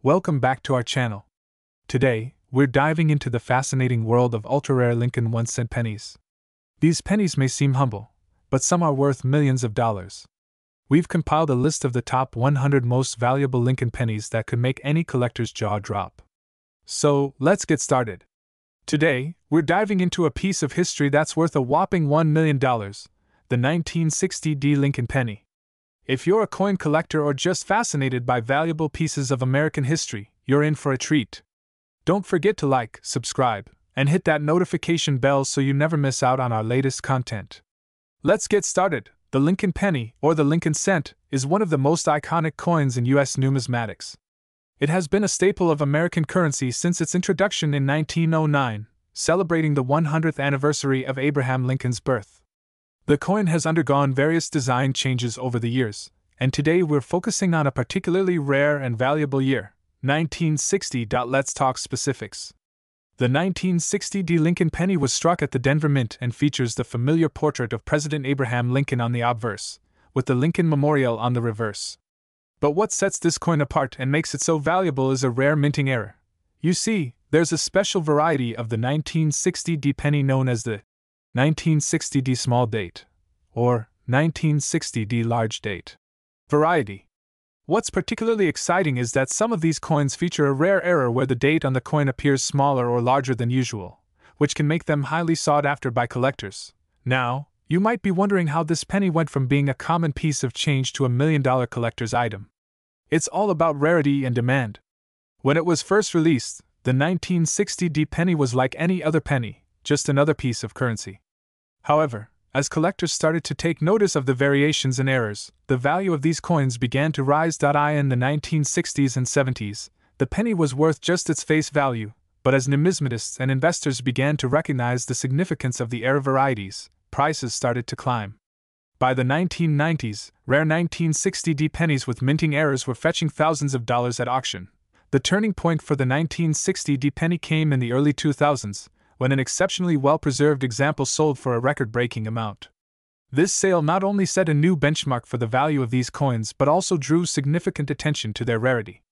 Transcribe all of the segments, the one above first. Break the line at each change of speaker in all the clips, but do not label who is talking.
Welcome back to our channel. Today, we're diving into the fascinating world of ultra-rare Lincoln 1-cent pennies. These pennies may seem humble, but some are worth millions of dollars. We've compiled a list of the top 100 most valuable Lincoln pennies that could make any collector's jaw drop. So, let's get started. Today, we're diving into a piece of history that's worth a whopping $1 million, the 1960 Lincoln penny. If you're a coin collector or just fascinated by valuable pieces of American history, you're in for a treat. Don't forget to like, subscribe, and hit that notification bell so you never miss out on our latest content. Let's get started. The Lincoln penny, or the Lincoln cent, is one of the most iconic coins in U.S. numismatics. It has been a staple of American currency since its introduction in 1909, celebrating the 100th anniversary of Abraham Lincoln's birth. The coin has undergone various design changes over the years, and today we're focusing on a particularly rare and valuable year, 1960. Let's talk specifics. The 1960 Lincoln penny was struck at the Denver Mint and features the familiar portrait of President Abraham Lincoln on the obverse, with the Lincoln Memorial on the reverse. But what sets this coin apart and makes it so valuable is a rare minting error. You see, there's a special variety of the 1960 penny known as the 1960 small date, or 1960 large date variety. What's particularly exciting is that some of these coins feature a rare error where the date on the coin appears smaller or larger than usual, which can make them highly sought after by collectors. Now, you might be wondering how this penny went from being a common piece of change to a $1 million collector's item. It's all about rarity and demand. When it was first released, the 1960 penny was like any other penny, just another piece of currency. However, as collectors started to take notice of the variations and errors, the value of these coins began to rise. In the 1960s and 70s, the penny was worth just its face value, but as numismatists and investors began to recognize the significance of the error varieties, prices started to climb. By the 1990s, rare 1960 pennies with minting errors were fetching thousands of dollars at auction. The turning point for the 1960 penny came in the early 2000s, when an exceptionally well-preserved example sold for a record-breaking amount. This sale not only set a new benchmark for the value of these coins but also drew significant attention to their rarity.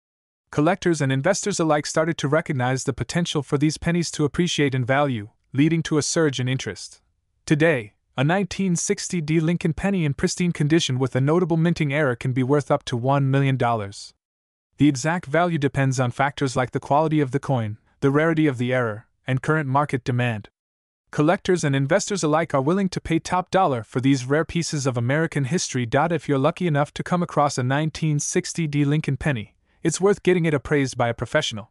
Collectors and investors alike started to recognize the potential for these pennies to appreciate in value, leading to a surge in interest. Today, a 1960 Lincoln penny in pristine condition with a notable minting error can be worth up to $1 million. The exact value depends on factors like the quality of the coin, the rarity of the error, and current market demand. Collectors and investors alike are willing to pay top dollar for these rare pieces of American history. If you're lucky enough to come across a 1960 Lincoln penny, it's worth getting it appraised by a professional.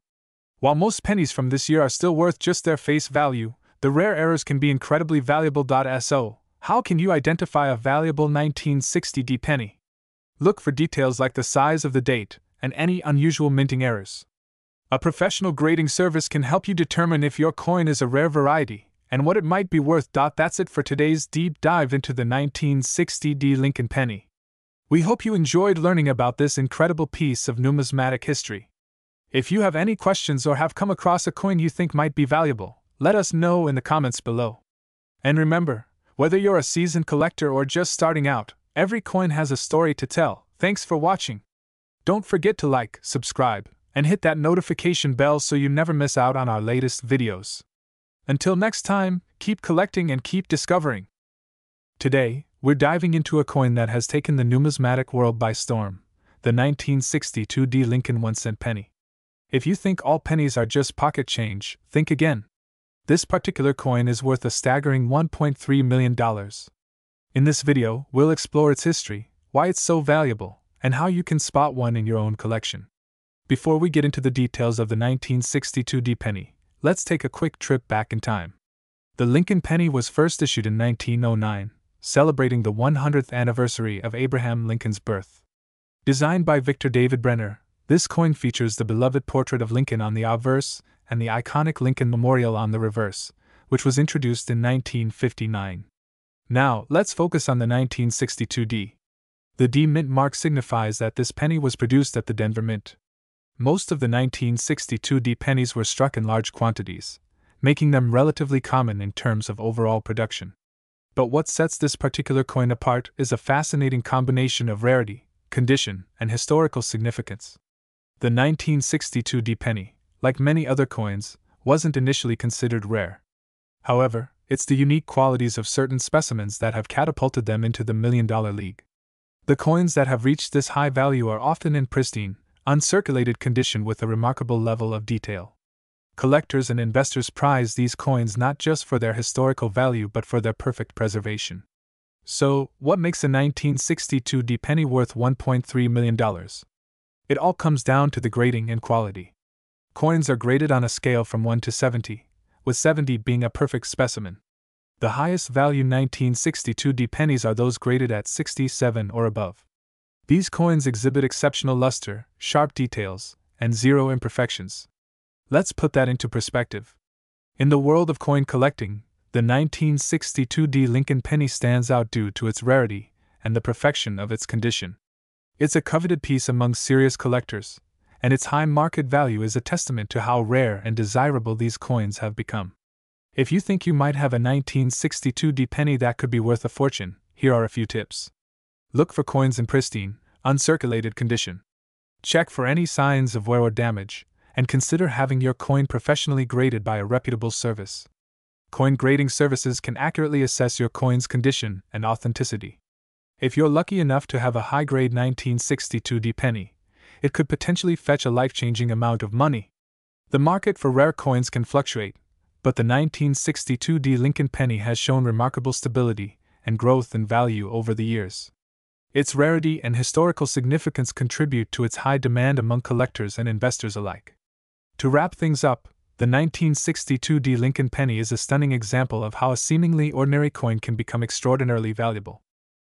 While most pennies from this year are still worth just their face value, the rare errors can be incredibly valuable. So, how can you identify a valuable 1960 penny? Look for details like the size of the date and any unusual minting errors. A professional grading service can help you determine if your coin is a rare variety and what it might be worth. That's it for today's deep dive into the 1960 Lincoln penny. We hope you enjoyed learning about this incredible piece of numismatic history. If you have any questions or have come across a coin you think might be valuable, let us know in the comments below. And remember, whether you're a seasoned collector or just starting out, every coin has a story to tell. Thanks for watching. Don't forget to like, subscribe, and hit that notification bell so you never miss out on our latest videos. Until next time, keep collecting and keep discovering. Today, we're diving into a coin that has taken the numismatic world by storm, the 1962 Lincoln 1-cent penny. If you think all pennies are just pocket change, think again. This particular coin is worth a staggering $1.3 million. In this video, we'll explore its history, why it's so valuable, and how you can spot one in your own collection. Before we get into the details of the 1962 penny, let's take a quick trip back in time. The Lincoln penny was first issued in 1909, celebrating the 100th anniversary of Abraham Lincoln's birth. Designed by Victor David Brenner, this coin features the beloved portrait of Lincoln on the obverse and the iconic Lincoln Memorial on the reverse, which was introduced in 1959. Now, let's focus on the 1962 D. The D mint mark signifies that this penny was produced at the Denver Mint. Most of the 1962 pennies were struck in large quantities, making them relatively common in terms of overall production. But what sets this particular coin apart is a fascinating combination of rarity, condition, and historical significance. The 1962 penny, like many other coins, wasn't initially considered rare. However, it's the unique qualities of certain specimens that have catapulted them into the million-dollar league. The coins that have reached this high value are often in pristine, uncirculated condition with a remarkable level of detail. Collectors and investors prize these coins not just for their historical value but for their perfect preservation. So, what makes a 1962 penny worth $1.3 million? It all comes down to the grading and quality. Coins are graded on a scale from 1 to 70, with 70 being a perfect specimen. The highest value 1962 pennies are those graded at 67 or above. These coins exhibit exceptional luster, sharp details, and zero imperfections. Let's put that into perspective. In the world of coin collecting, the 1962 Lincoln penny stands out due to its rarity and the perfection of its condition. It's a coveted piece among serious collectors, and its high market value is a testament to how rare and desirable these coins have become. If you think you might have a 1962 penny that could be worth a fortune, here are a few tips. Look for coins in pristine, uncirculated condition. Check for any signs of wear or damage, and consider having your coin professionally graded by a reputable service. Coin grading services can accurately assess your coin's condition and authenticity. If you're lucky enough to have a high-grade 1962 penny, it could potentially fetch a life-changing amount of money. The market for rare coins can fluctuate, but the 1962 Lincoln penny has shown remarkable stability and growth in value over the years. Its rarity and historical significance contribute to its high demand among collectors and investors alike. To wrap things up, the 1962 Lincoln penny is a stunning example of how a seemingly ordinary coin can become extraordinarily valuable.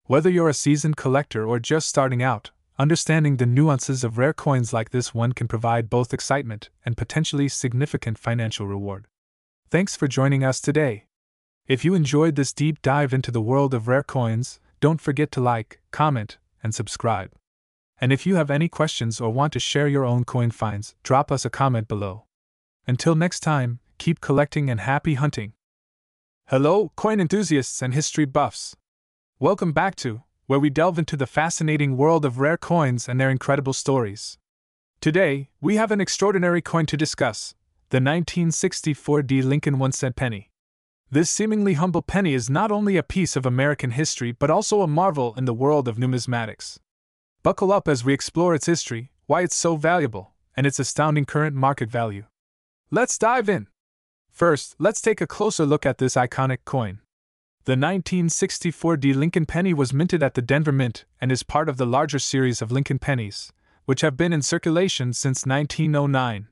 Whether you're a seasoned collector or just starting out, understanding the nuances of rare coins like this one can provide both excitement and potentially significant financial reward. Thanks for joining us today. If you enjoyed this deep dive into the world of rare coins, don't forget to like, comment, and subscribe. And if you have any questions or want to share your own coin finds, drop us a comment below. Until next time, keep collecting and happy hunting. Hello, coin enthusiasts and history buffs. Welcome back to where we delve into the fascinating world of rare coins and their incredible stories. Today, we have an extraordinary coin to discuss, the 1964 Lincoln 1-cent penny. This seemingly humble penny is not only a piece of American history but also a marvel in the world of numismatics. Buckle up as we explore its history, why it's so valuable, and its astounding current market value. Let's dive in. First, let's take a closer look at this iconic coin. The 1964 Lincoln penny was minted at the Denver Mint and is part of the larger series of Lincoln pennies, which have been in circulation since 1909.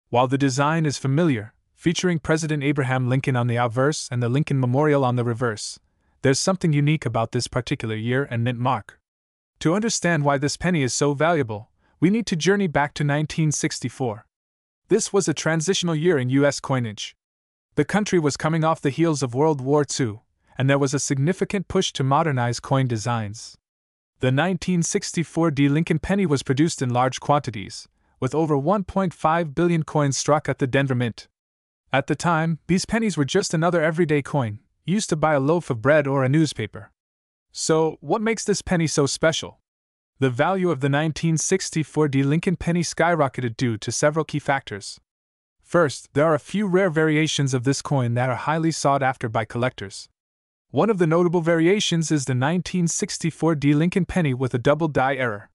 While the design is familiar, featuring President Abraham Lincoln on the obverse and the Lincoln Memorial on the reverse, there's something unique about this particular year and mint mark. To understand why this penny is so valuable, we need to journey back to 1964. This was a transitional year in U.S. coinage. The country was coming off the heels of World War II, and there was a significant push to modernize coin designs. The 1964 Lincoln penny was produced in large quantities, with over 1.5 billion coins struck at the Denver Mint. At the time, these pennies were just another everyday coin, used to buy a loaf of bread or a newspaper. So, what makes this penny so special? The value of the 1964 Lincoln penny skyrocketed due to several key factors. First, there are a few rare variations of this coin that are highly sought after by collectors. One of the notable variations is the 1964 Lincoln penny with a double die error.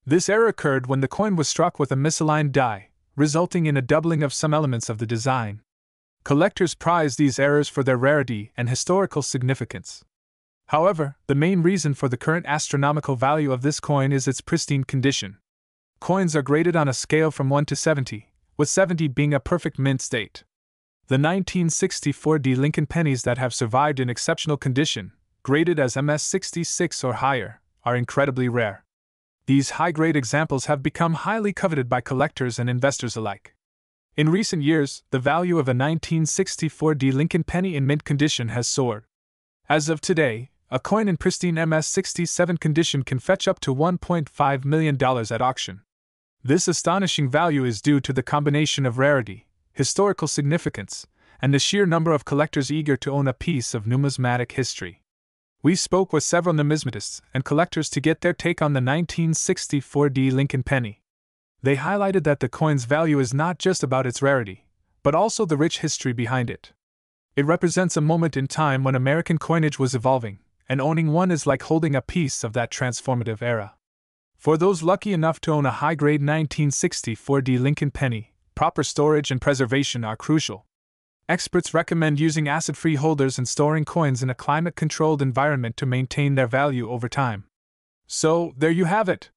This error occurred when the coin was struck with a misaligned die, resulting in a doubling of some elements of the design. Collectors prize these errors for their rarity and historical significance. However, the main reason for the current astronomical value of this coin is its pristine condition. Coins are graded on a scale from 1 to 70, with 70 being a perfect mint state. The 1964 Lincoln pennies that have survived in exceptional condition, graded as MS 66 or higher, are incredibly rare. These high-grade examples have become highly coveted by collectors and investors alike. In recent years, the value of a 1964 Lincoln penny in mint condition has soared. As of today, a coin in pristine MS 67 condition can fetch up to $1.5 million at auction. This astonishing value is due to the combination of rarity, historical significance, and the sheer number of collectors eager to own a piece of numismatic history. We spoke with several numismatists and collectors to get their take on the 1964 Lincoln penny. They highlighted that the coin's value is not just about its rarity, but also the rich history behind it. It represents a moment in time when American coinage was evolving, and owning one is like holding a piece of that transformative era. For those lucky enough to own a high-grade 1964 Lincoln penny, proper storage and preservation are crucial. Experts recommend using acid-free holders and storing coins in a climate-controlled environment to maintain their value over time. So, there you have it.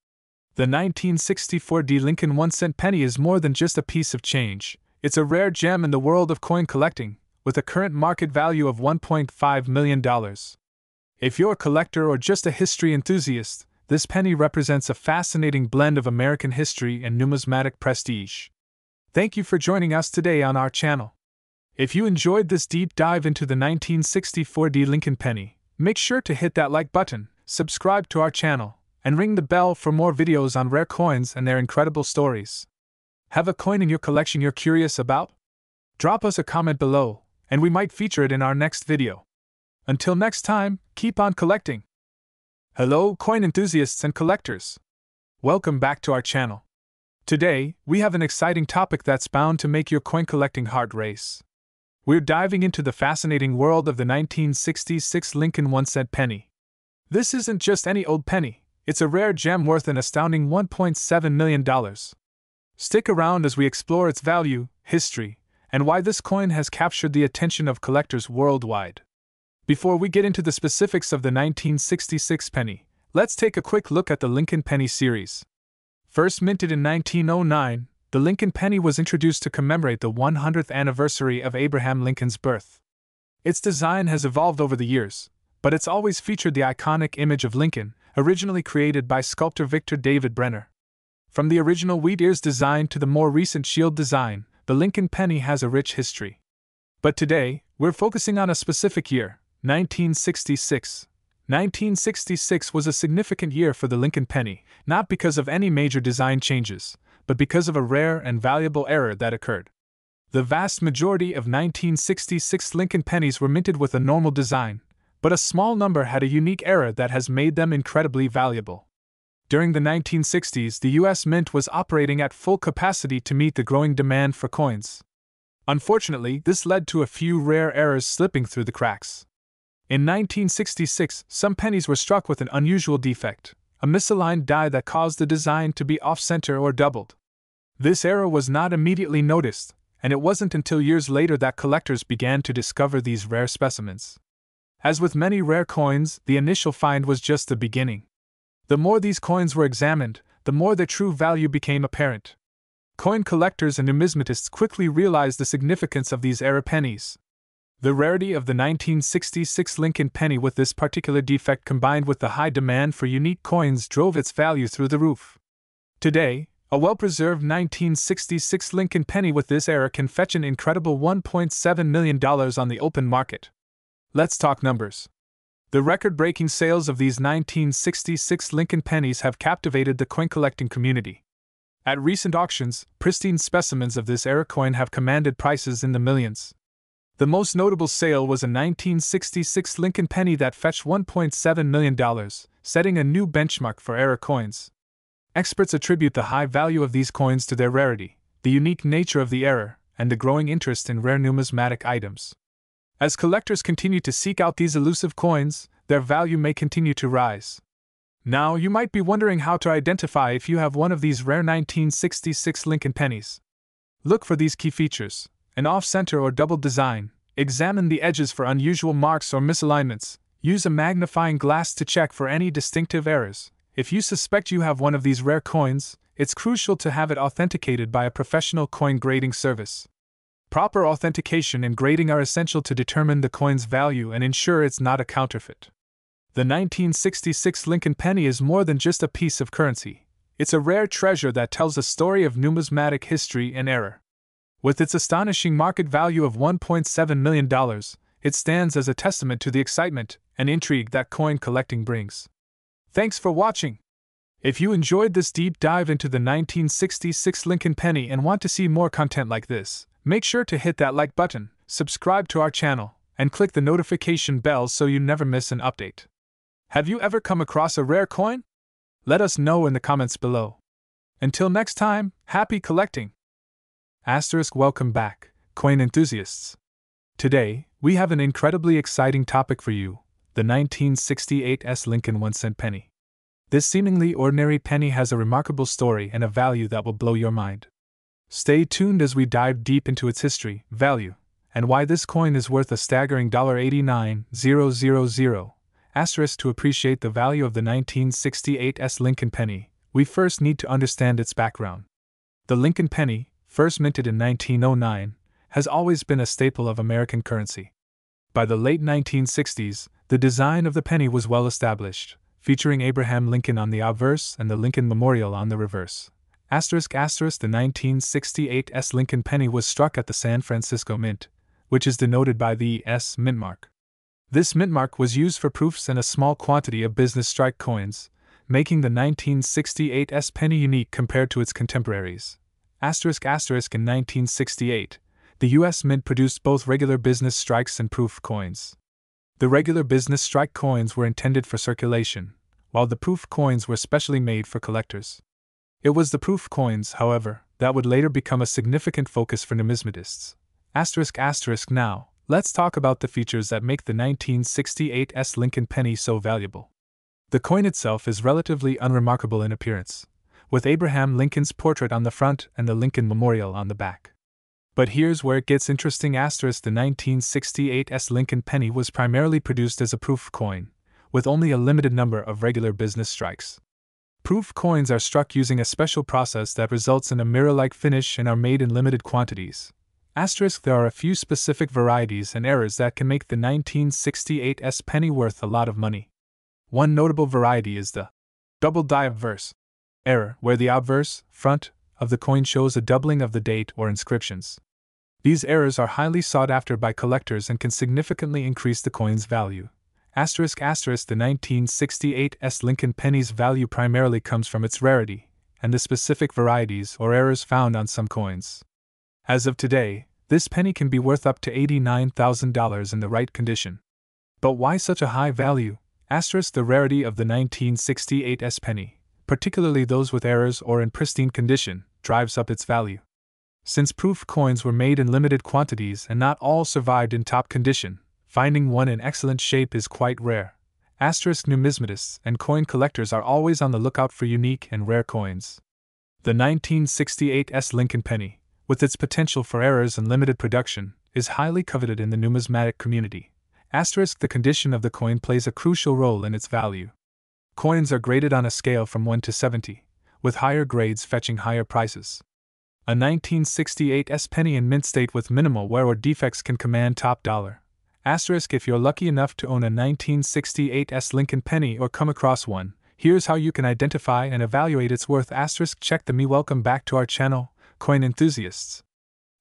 The 1964 Lincoln 1-cent penny is more than just a piece of change. It's a rare gem in the world of coin collecting, with a current market value of $1.5 million. If you're a collector or just a history enthusiast, this penny represents a fascinating blend of American history and numismatic prestige. Thank you for joining us today on our channel. If you enjoyed this deep dive into the 1964 Lincoln penny, make sure to hit that like button, subscribe to our channel, and ring the bell for more videos on rare coins and their incredible stories. Have a coin in your collection you're curious about? Drop us a comment below, and we might feature it in our next video. Until next time, keep on collecting. Hello, coin enthusiasts and collectors. Welcome back to our channel. Today, we have an exciting topic that's bound to make your coin collecting heart race. We're diving into the fascinating world of the 1966 Lincoln 1-cent penny. This isn't just any old penny, it's a rare gem worth an astounding $1.7 million. Stick around as we explore its value, history, and why this coin has captured the attention of collectors worldwide. Before we get into the specifics of the 1966 penny, let's take a quick look at the Lincoln penny series. First minted in 1909, the Lincoln penny was introduced to commemorate the 100th anniversary of Abraham Lincoln's birth. Its design has evolved over the years, but it's always featured the iconic image of Lincoln, originally created by sculptor Victor David Brenner. From the original wheat ears design to the more recent shield design, the Lincoln penny has a rich history. But today, we're focusing on a specific year, 1966. 1966 was a significant year for the Lincoln penny, not because of any major design changes, but because of a rare and valuable error that occurred. The vast majority of 1966 Lincoln pennies were minted with a normal design, but a small number had a unique error that has made them incredibly valuable. During the 1960s, the U.S. Mint was operating at full capacity to meet the growing demand for coins. Unfortunately, this led to a few rare errors slipping through the cracks. In 1966, some pennies were struck with an unusual defect, a misaligned die that caused the design to be off-center or doubled. This error was not immediately noticed, and it wasn't until years later that collectors began to discover these rare specimens. As with many rare coins, the initial find was just the beginning. The more these coins were examined, the more their true value became apparent. Coin collectors and numismatists quickly realized the significance of these error pennies. The rarity of the 1966 Lincoln penny with this particular defect combined with the high demand for unique coins drove its value through the roof. Today, a well-preserved 1966 Lincoln penny with this error can fetch an incredible $1.7 million on the open market. Let's talk numbers. The record-breaking sales of these 1966 Lincoln pennies have captivated the coin collecting community. At recent auctions, pristine specimens of this era coin have commanded prices in the millions. The most notable sale was a 1966 Lincoln penny that fetched $1.7 million, setting a new benchmark for era coins. Experts attribute the high value of these coins to their rarity, the unique nature of the era, and the growing interest in rare numismatic items. As collectors continue to seek out these elusive coins, their value may continue to rise. Now, you might be wondering how to identify if you have one of these rare 1966 Lincoln pennies. Look for these key features: an off-center or double design. Examine the edges for unusual marks or misalignments. Use a magnifying glass to check for any distinctive errors. If you suspect you have one of these rare coins, it's crucial to have it authenticated by a professional coin grading service. Proper authentication and grading are essential to determine the coin's value and ensure it's not a counterfeit. The 1966 Lincoln penny is more than just a piece of currency. It's a rare treasure that tells a story of numismatic history and error. With its astonishing market value of $1.7 million, it stands as a testament to the excitement and intrigue that coin collecting brings. Thanks for watching. If you enjoyed this deep dive into the 1966 Lincoln penny and want to see more content like this, make sure to hit that like button, subscribe to our channel, and click the notification bell so you never miss an update. Have you ever come across a rare coin? Let us know in the comments below. Until next time, happy collecting! Welcome back, coin enthusiasts. Today, we have an incredibly exciting topic for you, the 1968 Lincoln 1-cent penny. This seemingly ordinary penny has a remarkable story and a value that will blow your mind. Stay tuned as we dive deep into its history, value, and why this coin is worth a staggering $89,000. To appreciate the value of the 1968 Lincoln penny, we first need to understand its background. The Lincoln penny, first minted in 1909, has always been a staple of American currency. By the late 1960s, the design of the penny was well established, featuring Abraham Lincoln on the obverse and the Lincoln Memorial on the reverse. The 1968 Lincoln penny was struck at the San Francisco Mint, which is denoted by the S mint mark. This mint mark was used for proofs and a small quantity of business strike coins, making the 1968 penny unique compared to its contemporaries. In 1968, the U.S. Mint produced both regular business strikes and proof coins. The regular business strike coins were intended for circulation, while the proof coins were specially made for collectors. It was the proof coins, however, that would later become a significant focus for numismatists. Now, let's talk about the features that make the 1968 Lincoln penny so valuable. The coin itself is relatively unremarkable in appearance, with Abraham Lincoln's portrait on the front and the Lincoln Memorial on the back. But here's where it gets interesting. The 1968 Lincoln penny was primarily produced as a proof coin, with only a limited number of regular business strikes. Proof coins are struck using a special process that results in a mirror-like finish and are made in limited quantities. There are a few specific varieties and errors that can make the 1968 penny worth a lot of money. One notable variety is the double die obverse error, where the obverse, front, of the coin shows a doubling of the date or inscriptions. These errors are highly sought after by collectors and can significantly increase the coin's value. The 1968 Lincoln penny's value primarily comes from its rarity, and the specific varieties or errors found on some coins. As of today, this penny can be worth up to $89,000 in the right condition. But why such a high value? The rarity of the 1968 penny, particularly those with errors or in pristine condition, drives up its value. Since proof coins were made in limited quantities and not all survived in top condition, finding one in excellent shape is quite rare. Numismatists and coin collectors are always on the lookout for unique and rare coins. The 1968 Lincoln penny, with its potential for errors and limited production, is highly coveted in the numismatic community. The condition of the coin plays a crucial role in its value. Coins are graded on a scale from 1 to 70, with higher grades fetching higher prices. A 1968 penny in mint state with minimal wear or defects can command top dollar. If you're lucky enough to own a 1968 Lincoln penny or come across one, here's how you can identify and evaluate its worth. Check the me. Welcome back to our channel, coin enthusiasts.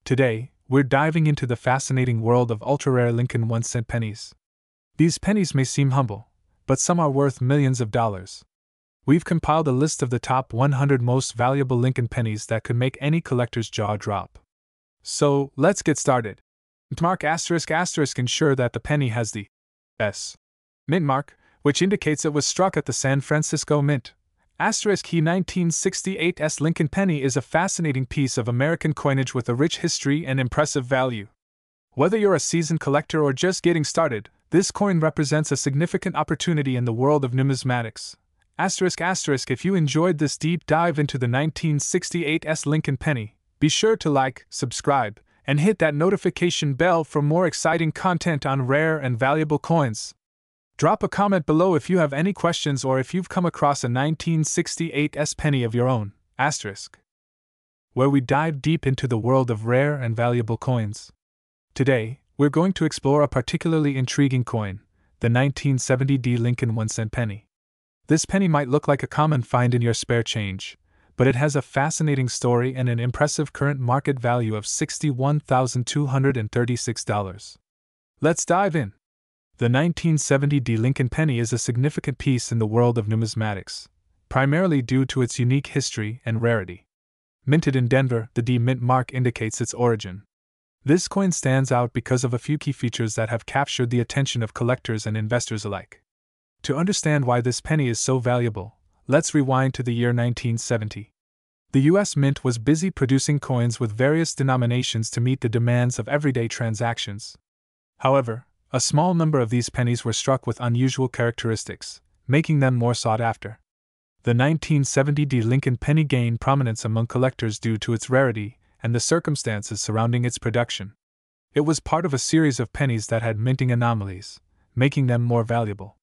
Today, we're diving into the fascinating world of ultra-rare Lincoln 1-cent pennies. These pennies may seem humble, but some are worth millions of dollars. We've compiled a list of the top 100 most valuable Lincoln pennies that could make any collector's jaw drop. So, let's get started. Mark **** ensure that the penny has the S mint mark, which indicates it was struck at the San Francisco Mint. He 1968 Lincoln penny is a fascinating piece of American coinage with a rich history and impressive value. Whether you're a seasoned collector or just getting started, this coin represents a significant opportunity in the world of numismatics. If you enjoyed this deep dive into the 1968 Lincoln penny, be sure to like, subscribe, and hit that notification bell for more exciting content on rare and valuable coins. Drop a comment below if you have any questions or if you've come across a 1968 penny of your own, where we dive deep into the world of rare and valuable coins. Today, we're going to explore a particularly intriguing coin, the 1970 Lincoln 1-cent penny. This penny might look like a common find in your spare change, but it has a fascinating story and an impressive current market value of $61,236. Let's dive in. The 1970 Lincoln penny is a significant piece in the world of numismatics, primarily due to its unique history and rarity. Minted in Denver, the D mint mark indicates its origin. This coin stands out because of a few key features that have captured the attention of collectors and investors alike. To understand why this penny is so valuable, let's rewind to the year 1970. The US Mint was busy producing coins with various denominations to meet the demands of everyday transactions. However, a small number of these pennies were struck with unusual characteristics, making them more sought after. The 1970 D Lincoln penny gained prominence among collectors due to its rarity and the circumstances surrounding its production. It was part of a series of pennies that had minting anomalies, making them more valuable.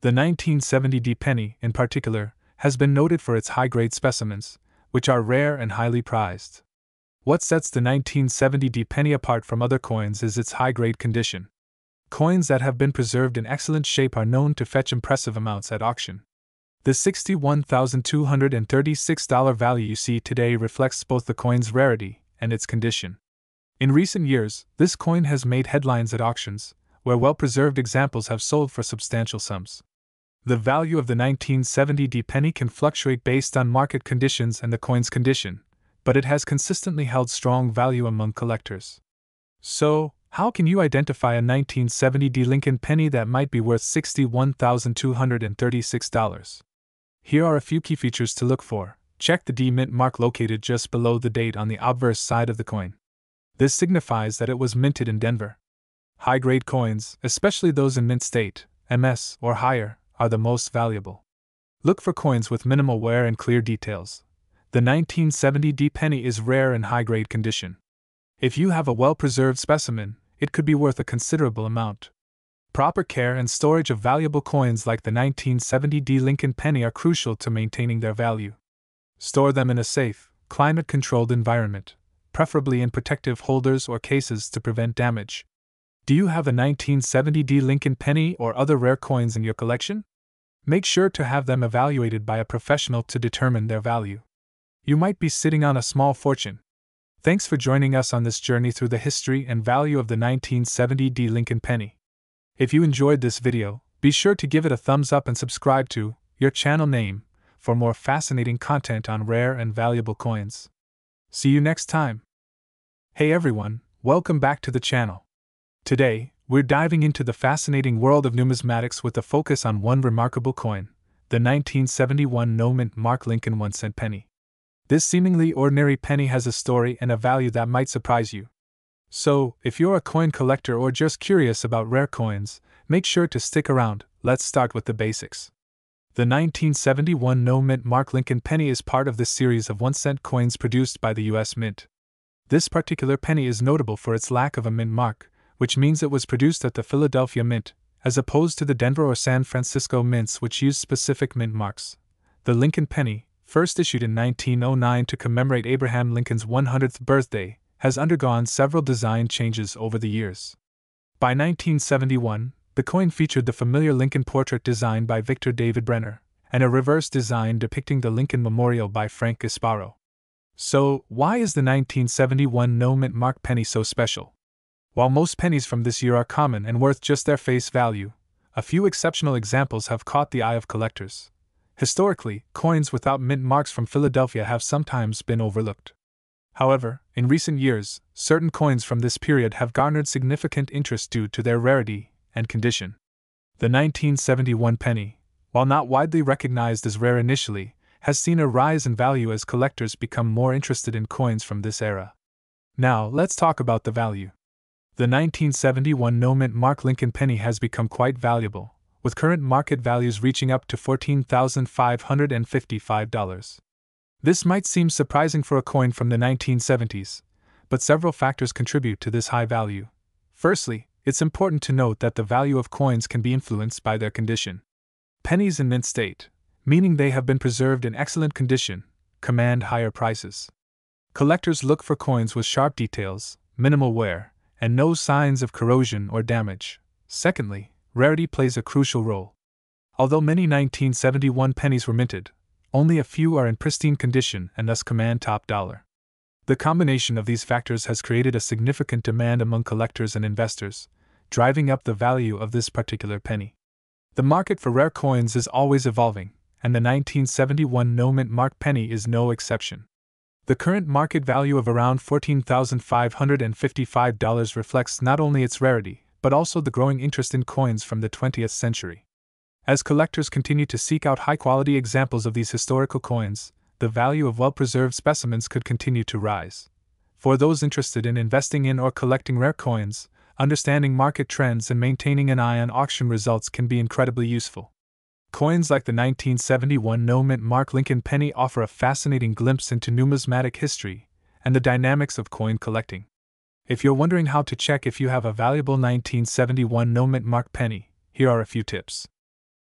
The 1970 D penny, in particular, has been noted for its high-grade specimens, which are rare and highly prized. What sets the 1970 D penny apart from other coins is its high-grade condition. Coins that have been preserved in excellent shape are known to fetch impressive amounts at auction. The $61,236 value you see today reflects both the coin's rarity and its condition. In recent years, this coin has made headlines at auctions, where well-preserved examples have sold for substantial sums. The value of the 1970 D penny can fluctuate based on market conditions and the coin's condition, but it has consistently held strong value among collectors. So, how can you identify a 1970 D Lincoln penny that might be worth $61,236? Here are a few key features to look for. Check the D mint mark located just below the date on the obverse side of the coin. This signifies that it was minted in Denver. High-grade coins, especially those in mint state, MS, or higher, are the most valuable. Look for coins with minimal wear and clear details. The 1970 D penny is rare in high-grade condition. If you have a well-preserved specimen, it could be worth a considerable amount. Proper care and storage of valuable coins like the 1970 D Lincoln penny are crucial to maintaining their value. Store them in a safe, climate-controlled environment, preferably in protective holders or cases to prevent damage. Do you have a 1970 D Lincoln penny or other rare coins in your collection? Make sure to have them evaluated by a professional to determine their value. You might be sitting on a small fortune. Thanks for joining us on this journey through the history and value of the 1970 D Lincoln penny. If you enjoyed this video, be sure to give it a thumbs up and subscribe to your channel name for more fascinating content on rare and valuable coins. See you next time. Hey everyone, welcome back to the channel. Today, we're diving into the fascinating world of numismatics with a focus on one remarkable coin, the 1971 no-mint mark Lincoln 1-cent penny. This seemingly ordinary penny has a story and a value that might surprise you. So, if you're a coin collector or just curious about rare coins, make sure to stick around. Let's start with the basics. The 1971 no-mint mark Lincoln penny is part of this series of 1-cent coins produced by the US Mint. This particular penny is notable for its lack of a mint mark, which means it was produced at the Philadelphia Mint, as opposed to the Denver or San Francisco mints which use specific mint marks. The Lincoln penny, first issued in 1909 to commemorate Abraham Lincoln's 100th birthday, has undergone several design changes over the years. By 1971, the coin featured the familiar Lincoln portrait designed by Victor David Brenner, and a reverse design depicting the Lincoln Memorial by Frank Gasparo. So, why is the 1971 no-mint mark penny so special? While most pennies from this year are common and worth just their face value, a few exceptional examples have caught the eye of collectors. Historically, coins without mint marks from Philadelphia have sometimes been overlooked. However, in recent years, certain coins from this period have garnered significant interest due to their rarity and condition. The 1971 penny, while not widely recognized as rare initially, has seen a rise in value as collectors become more interested in coins from this era. Now, let's talk about the value. The 1971 no-mint mark Lincoln penny has become quite valuable, with current market values reaching up to $14,555. This might seem surprising for a coin from the 1970s, but several factors contribute to this high value. Firstly, it's important to note that the value of coins can be influenced by their condition. Pennies in mint state, meaning they have been preserved in excellent condition, command higher prices. Collectors look for coins with sharp details, minimal wear, and no signs of corrosion or damage. Secondly, rarity plays a crucial role. Although many 1971 pennies were minted, only a few are in pristine condition and thus command top dollar. The combination of these factors has created a significant demand among collectors and investors, driving up the value of this particular penny. The market for rare coins is always evolving, and the 1971 no-mint mark penny is no exception. The current market value of around $14,555 reflects not only its rarity, but also the growing interest in coins from the 20th century. As collectors continue to seek out high-quality examples of these historical coins, the value of well-preserved specimens could continue to rise. For those interested in investing in or collecting rare coins, understanding market trends and maintaining an eye on auction results can be incredibly useful. Coins like the 1971 no-mint mark Lincoln penny offer a fascinating glimpse into numismatic history and the dynamics of coin collecting. If you're wondering how to check if you have a valuable 1971 no-mint mark penny, here are a few tips.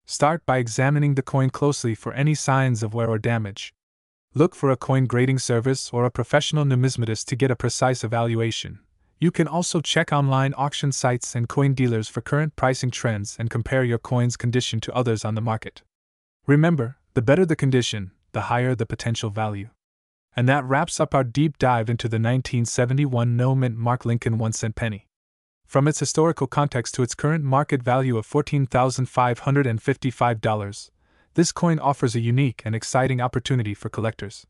Start by examining the coin closely for any signs of wear or damage. Look for a coin grading service or a professional numismatist to get a precise evaluation. You can also check online auction sites and coin dealers for current pricing trends and compare your coin's condition to others on the market. Remember, the better the condition, the higher the potential value. And that wraps up our deep dive into the 1971 no-mint mark Lincoln 1-cent penny. From its historical context to its current market value of $14,555, this coin offers a unique and exciting opportunity for collectors.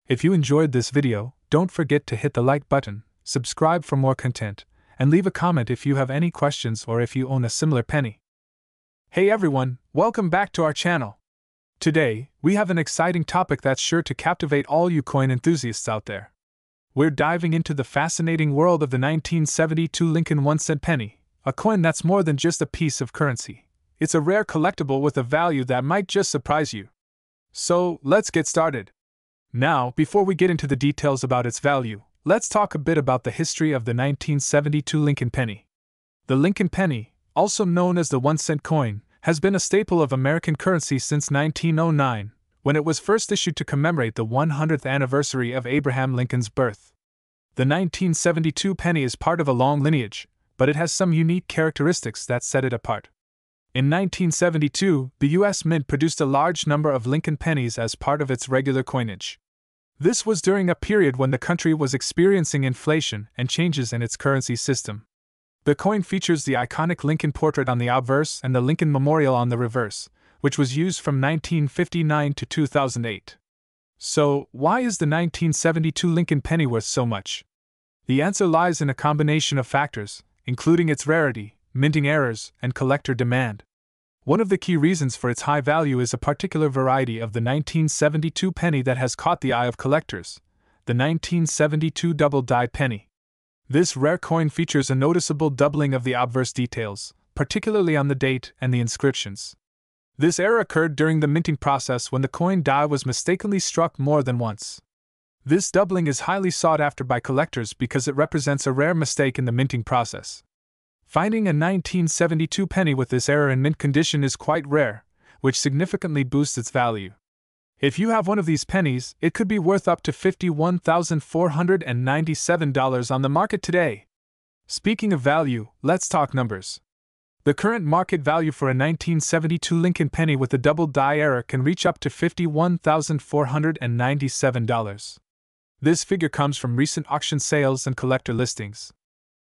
If you enjoyed this video, don't forget to hit the like button, subscribe for more content, and leave a comment if you have any questions or if you own a similar penny. Hey everyone, welcome back to our channel. Today, we have an exciting topic that's sure to captivate all you coin enthusiasts out there. We're diving into the fascinating world of the 1972 Lincoln 1-cent penny, a coin that's more than just a piece of currency. It's a rare collectible with a value that might just surprise you. So, let's get started. Now, before we get into the details about its value, let's talk a bit about the history of the 1972 Lincoln penny. The Lincoln penny, also known as the 1-cent coin, has been a staple of American currency since 1909, when it was first issued to commemorate the 100th anniversary of Abraham Lincoln's birth. The 1972 penny is part of a long lineage, but it has some unique characteristics that set it apart. In 1972, the U.S. Mint produced a large number of Lincoln pennies as part of its regular coinage. This was during a period when the country was experiencing inflation and changes in its currency system. The coin features the iconic Lincoln portrait on the obverse and the Lincoln Memorial on the reverse, which was used from 1959 to 2008. So, why is the 1972 Lincoln penny worth so much? The answer lies in a combination of factors, including its rarity, minting errors, and collector demand. One of the key reasons for its high value is a particular variety of the 1972 penny that has caught the eye of collectors, the 1972 double-dyed penny. This rare coin features a noticeable doubling of the obverse details, particularly on the date and the inscriptions. This error occurred during the minting process when the coin die was mistakenly struck more than once. This doubling is highly sought after by collectors because it represents a rare mistake in the minting process. Finding a 1972 penny with this error in mint condition is quite rare, which significantly boosts its value. If you have one of these pennies, it could be worth up to $51,497 on the market today. Speaking of value, let's talk numbers. The current market value for a 1972 Lincoln penny with a double die error can reach up to $51,497. This figure comes from recent auction sales and collector listings.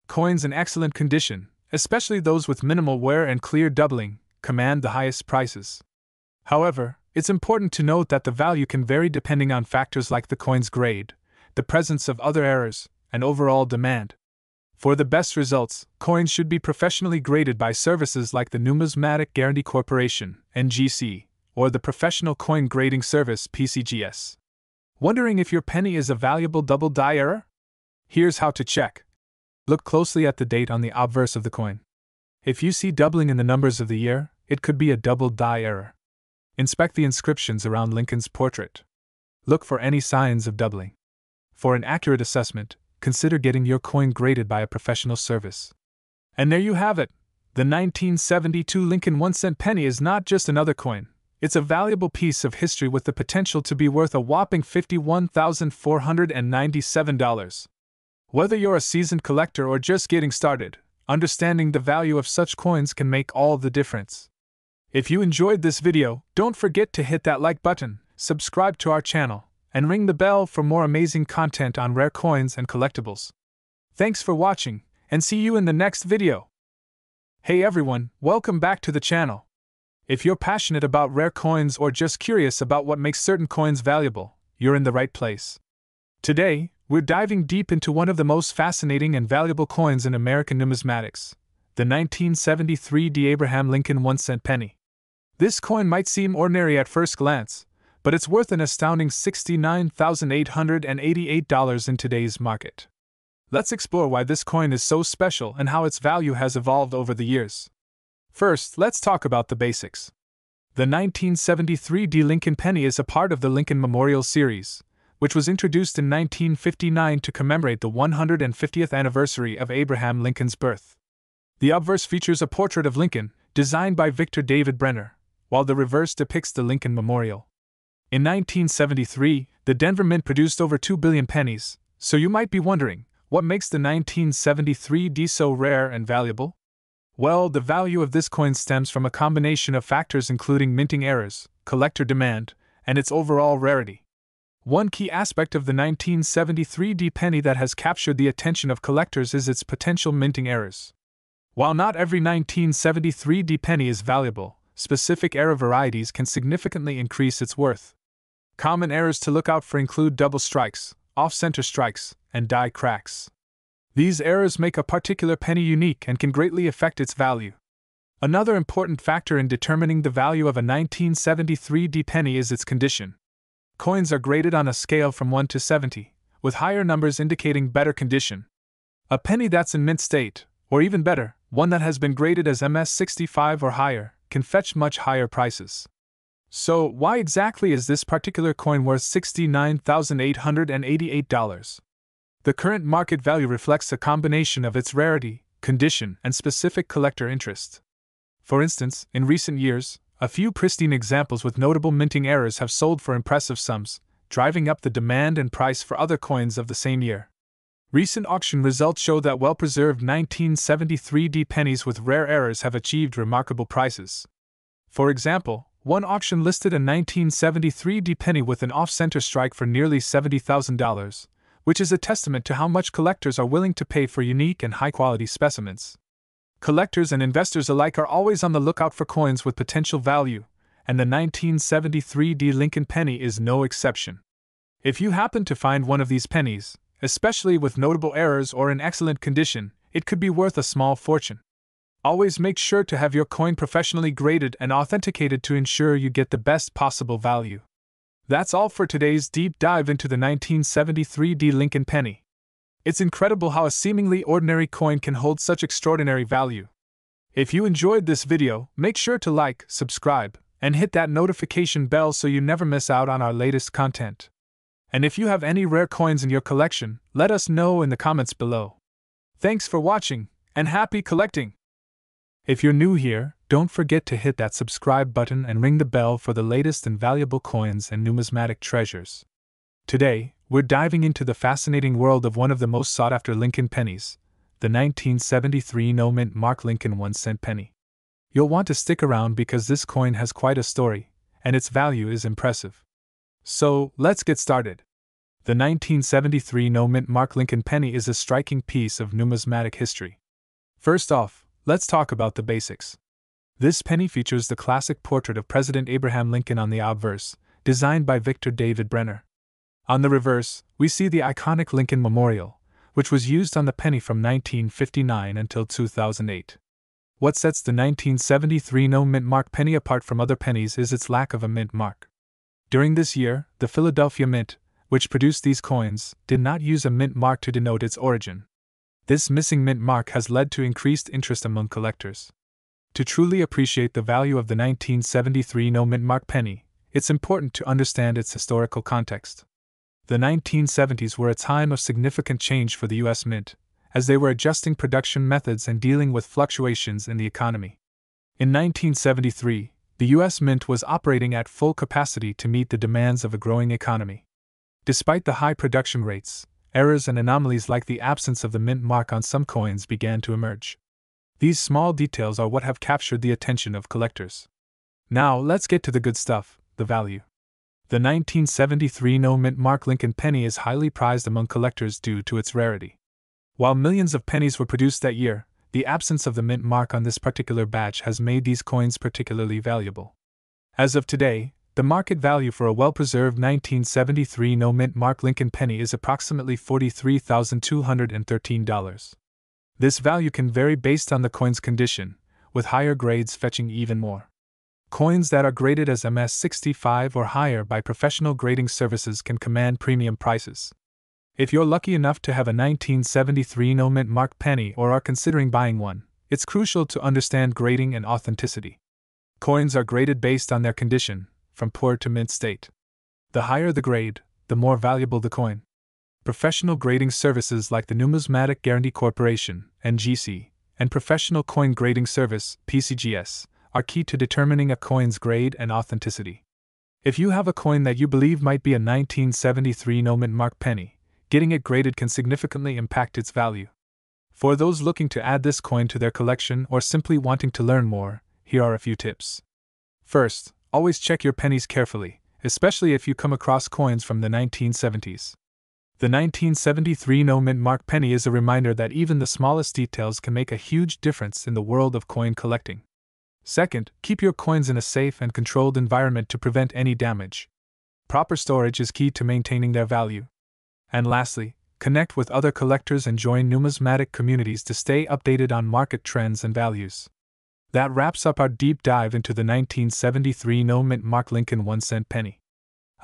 Coins in excellent condition, especially those with minimal wear and clear doubling, command the highest prices. However, it's important to note that the value can vary depending on factors like the coin's grade, the presence of other errors, and overall demand. For the best results, coins should be professionally graded by services like the Numismatic Guarantee Corporation, NGC, or the Professional Coin Grading Service, PCGS. Wondering if your penny is a valuable double die error? Here's how to check. Look closely at the date on the obverse of the coin. If you see doubling in the numbers of the year, it could be a double die error. Inspect the inscriptions around Lincoln's portrait. Look for any signs of doubling. For an accurate assessment, consider getting your coin graded by a professional service. And there you have it! The 1972 Lincoln 1-cent penny is not just another coin, it's a valuable piece of history with the potential to be worth a whopping $51,497. Whether you're a seasoned collector or just getting started, understanding the value of such coins can make all the difference. If you enjoyed this video, don't forget to hit that like button, subscribe to our channel, and ring the bell for more amazing content on rare coins and collectibles. Thanks for watching, and see you in the next video. Hey everyone, welcome back to the channel. If you're passionate about rare coins or just curious about what makes certain coins valuable, you're in the right place. Today, we're diving deep into one of the most fascinating and valuable coins in American numismatics, the 1973 Abraham Lincoln 1-cent penny. This coin might seem ordinary at first glance, but it's worth an astounding $69,888 in today's market. Let's explore why this coin is so special and how its value has evolved over the years. First, let's talk about the basics. The 1973 D Lincoln penny is a part of the Lincoln Memorial Series, which was introduced in 1959 to commemorate the 150th anniversary of Abraham Lincoln's birth. The obverse features a portrait of Lincoln, designed by Victor David Brenner, while the reverse depicts the Lincoln Memorial. In 1973, the Denver Mint produced over 2 billion pennies, so you might be wondering, what makes the 1973 D so rare and valuable? Well, the value of this coin stems from a combination of factors including minting errors, collector demand, and its overall rarity. One key aspect of the 1973 D penny that has captured the attention of collectors is its potential minting errors. While not every 1973 D penny is valuable, specific error varieties can significantly increase its worth. Common errors to look out for include double strikes, off-center strikes, and die cracks. These errors make a particular penny unique and can greatly affect its value. Another important factor in determining the value of a 1973 D penny is its condition. Coins are graded on a scale from 1 to 70, with higher numbers indicating better condition. A penny that's in mint state, or even better, one that has been graded as MS65 or higher, can fetch much higher prices. So, why exactly is this particular coin worth $69,888? The current market value reflects a combination of its rarity, condition, and specific collector interest. For instance, in recent years, a few pristine examples with notable minting errors have sold for impressive sums, driving up the demand and price for other coins of the same year. Recent auction results show that well-preserved 1973 D pennies with rare errors have achieved remarkable prices. For example, one auction listed a 1973 D penny with an off-center strike for nearly $70,000, which is a testament to how much collectors are willing to pay for unique and high-quality specimens. Collectors and investors alike are always on the lookout for coins with potential value, and the 1973 D Lincoln penny is no exception. If you happen to find one of these pennies, especially with notable errors or in excellent condition, it could be worth a small fortune. Always make sure to have your coin professionally graded and authenticated to ensure you get the best possible value. That's all for today's deep dive into the 1973 D Lincoln penny. It's incredible how a seemingly ordinary coin can hold such extraordinary value. If you enjoyed this video, make sure to like, subscribe, and hit that notification bell so you never miss out on our latest content. And if you have any rare coins in your collection, let us know in the comments below. Thanks for watching, and happy collecting! If you're new here, don't forget to hit that subscribe button and ring the bell for the latest and valuable coins and numismatic treasures. Today, we're diving into the fascinating world of one of the most sought-after Lincoln pennies, the 1973 no-mint mark Lincoln 1-cent penny. You'll want to stick around because this coin has quite a story, and its value is impressive. So, let's get started. The 1973 no-mint mark Lincoln penny is a striking piece of numismatic history. First off, let's talk about the basics. This penny features the classic portrait of President Abraham Lincoln on the obverse, designed by Victor David Brenner. On the reverse, we see the iconic Lincoln Memorial, which was used on the penny from 1959 until 2008. What sets the 1973 no-mint mark penny apart from other pennies is its lack of a mint mark. During this year, the Philadelphia Mint, which produced these coins, did not use a mint mark to denote its origin. This missing mint mark has led to increased interest among collectors. To truly appreciate the value of the 1973 no-mint mark penny, it's important to understand its historical context. The 1970s were a time of significant change for the U.S. Mint, as they were adjusting production methods and dealing with fluctuations in the economy. In 1973, the U.S. Mint was operating at full capacity to meet the demands of a growing economy. Despite the high production rates, errors and anomalies like the absence of the mint mark on some coins began to emerge. These small details are what have captured the attention of collectors. Now, let's get to the good stuff, the value. The 1973 no-mint mark Lincoln penny is highly prized among collectors due to its rarity. While millions of pennies were produced that year, the absence of the mint mark on this particular batch has made these coins particularly valuable. As of today, the market value for a well-preserved 1973 no-mint mark Lincoln penny is approximately $43,213. This value can vary based on the coin's condition, with higher grades fetching even more. coins that are graded as MS-65 or higher by professional grading services can command premium prices. If you're lucky enough to have a 1973 no mint mark penny or are considering buying one, it's crucial to understand grading and authenticity. Coins are graded based on their condition, from poor to mint state. The higher the grade, the more valuable the coin. Professional grading services like the Numismatic Guarantee Corporation, NGC, and Professional Coin Grading Service, PCGS, are key to determining a coin's grade and authenticity. If you have a coin that you believe might be a 1973 no mint mark penny, getting it graded can significantly impact its value. For those looking to add this coin to their collection or simply wanting to learn more, here are a few tips. First, always check your pennies carefully, especially if you come across coins from the 1970s. The 1973 no mint mark penny is a reminder that even the smallest details can make a huge difference in the world of coin collecting. Second, keep your coins in a safe and controlled environment to prevent any damage. Proper storage is key to maintaining their value. And lastly, connect with other collectors and join numismatic communities to stay updated on market trends and values. That wraps up our deep dive into the 1973 no mint mark Lincoln 1-cent penny.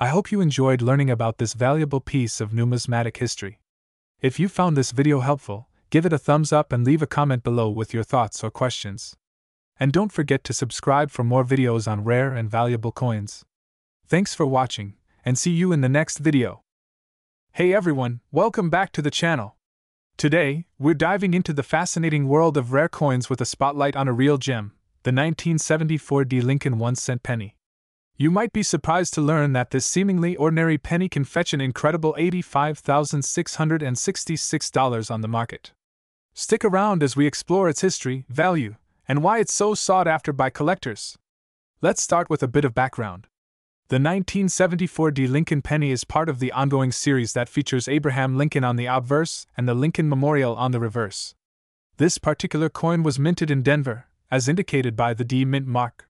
I hope you enjoyed learning about this valuable piece of numismatic history. If you found this video helpful, give it a thumbs up and leave a comment below with your thoughts or questions. And don't forget to subscribe for more videos on rare and valuable coins. Thanks for watching, and see you in the next video. Hey everyone, welcome back to the channel. Today, we're diving into the fascinating world of rare coins with a spotlight on a real gem, the 1974 Lincoln 1-cent penny. You might be surprised to learn that this seemingly ordinary penny can fetch an incredible $85,666 on the market. Stick around as we explore its history, value, and why it's so sought after by collectors. Let's start with a bit of background. The 1974 Lincoln penny is part of the ongoing series that features Abraham Lincoln on the obverse and the Lincoln Memorial on the reverse. This particular coin was minted in Denver, as indicated by the D mint mark.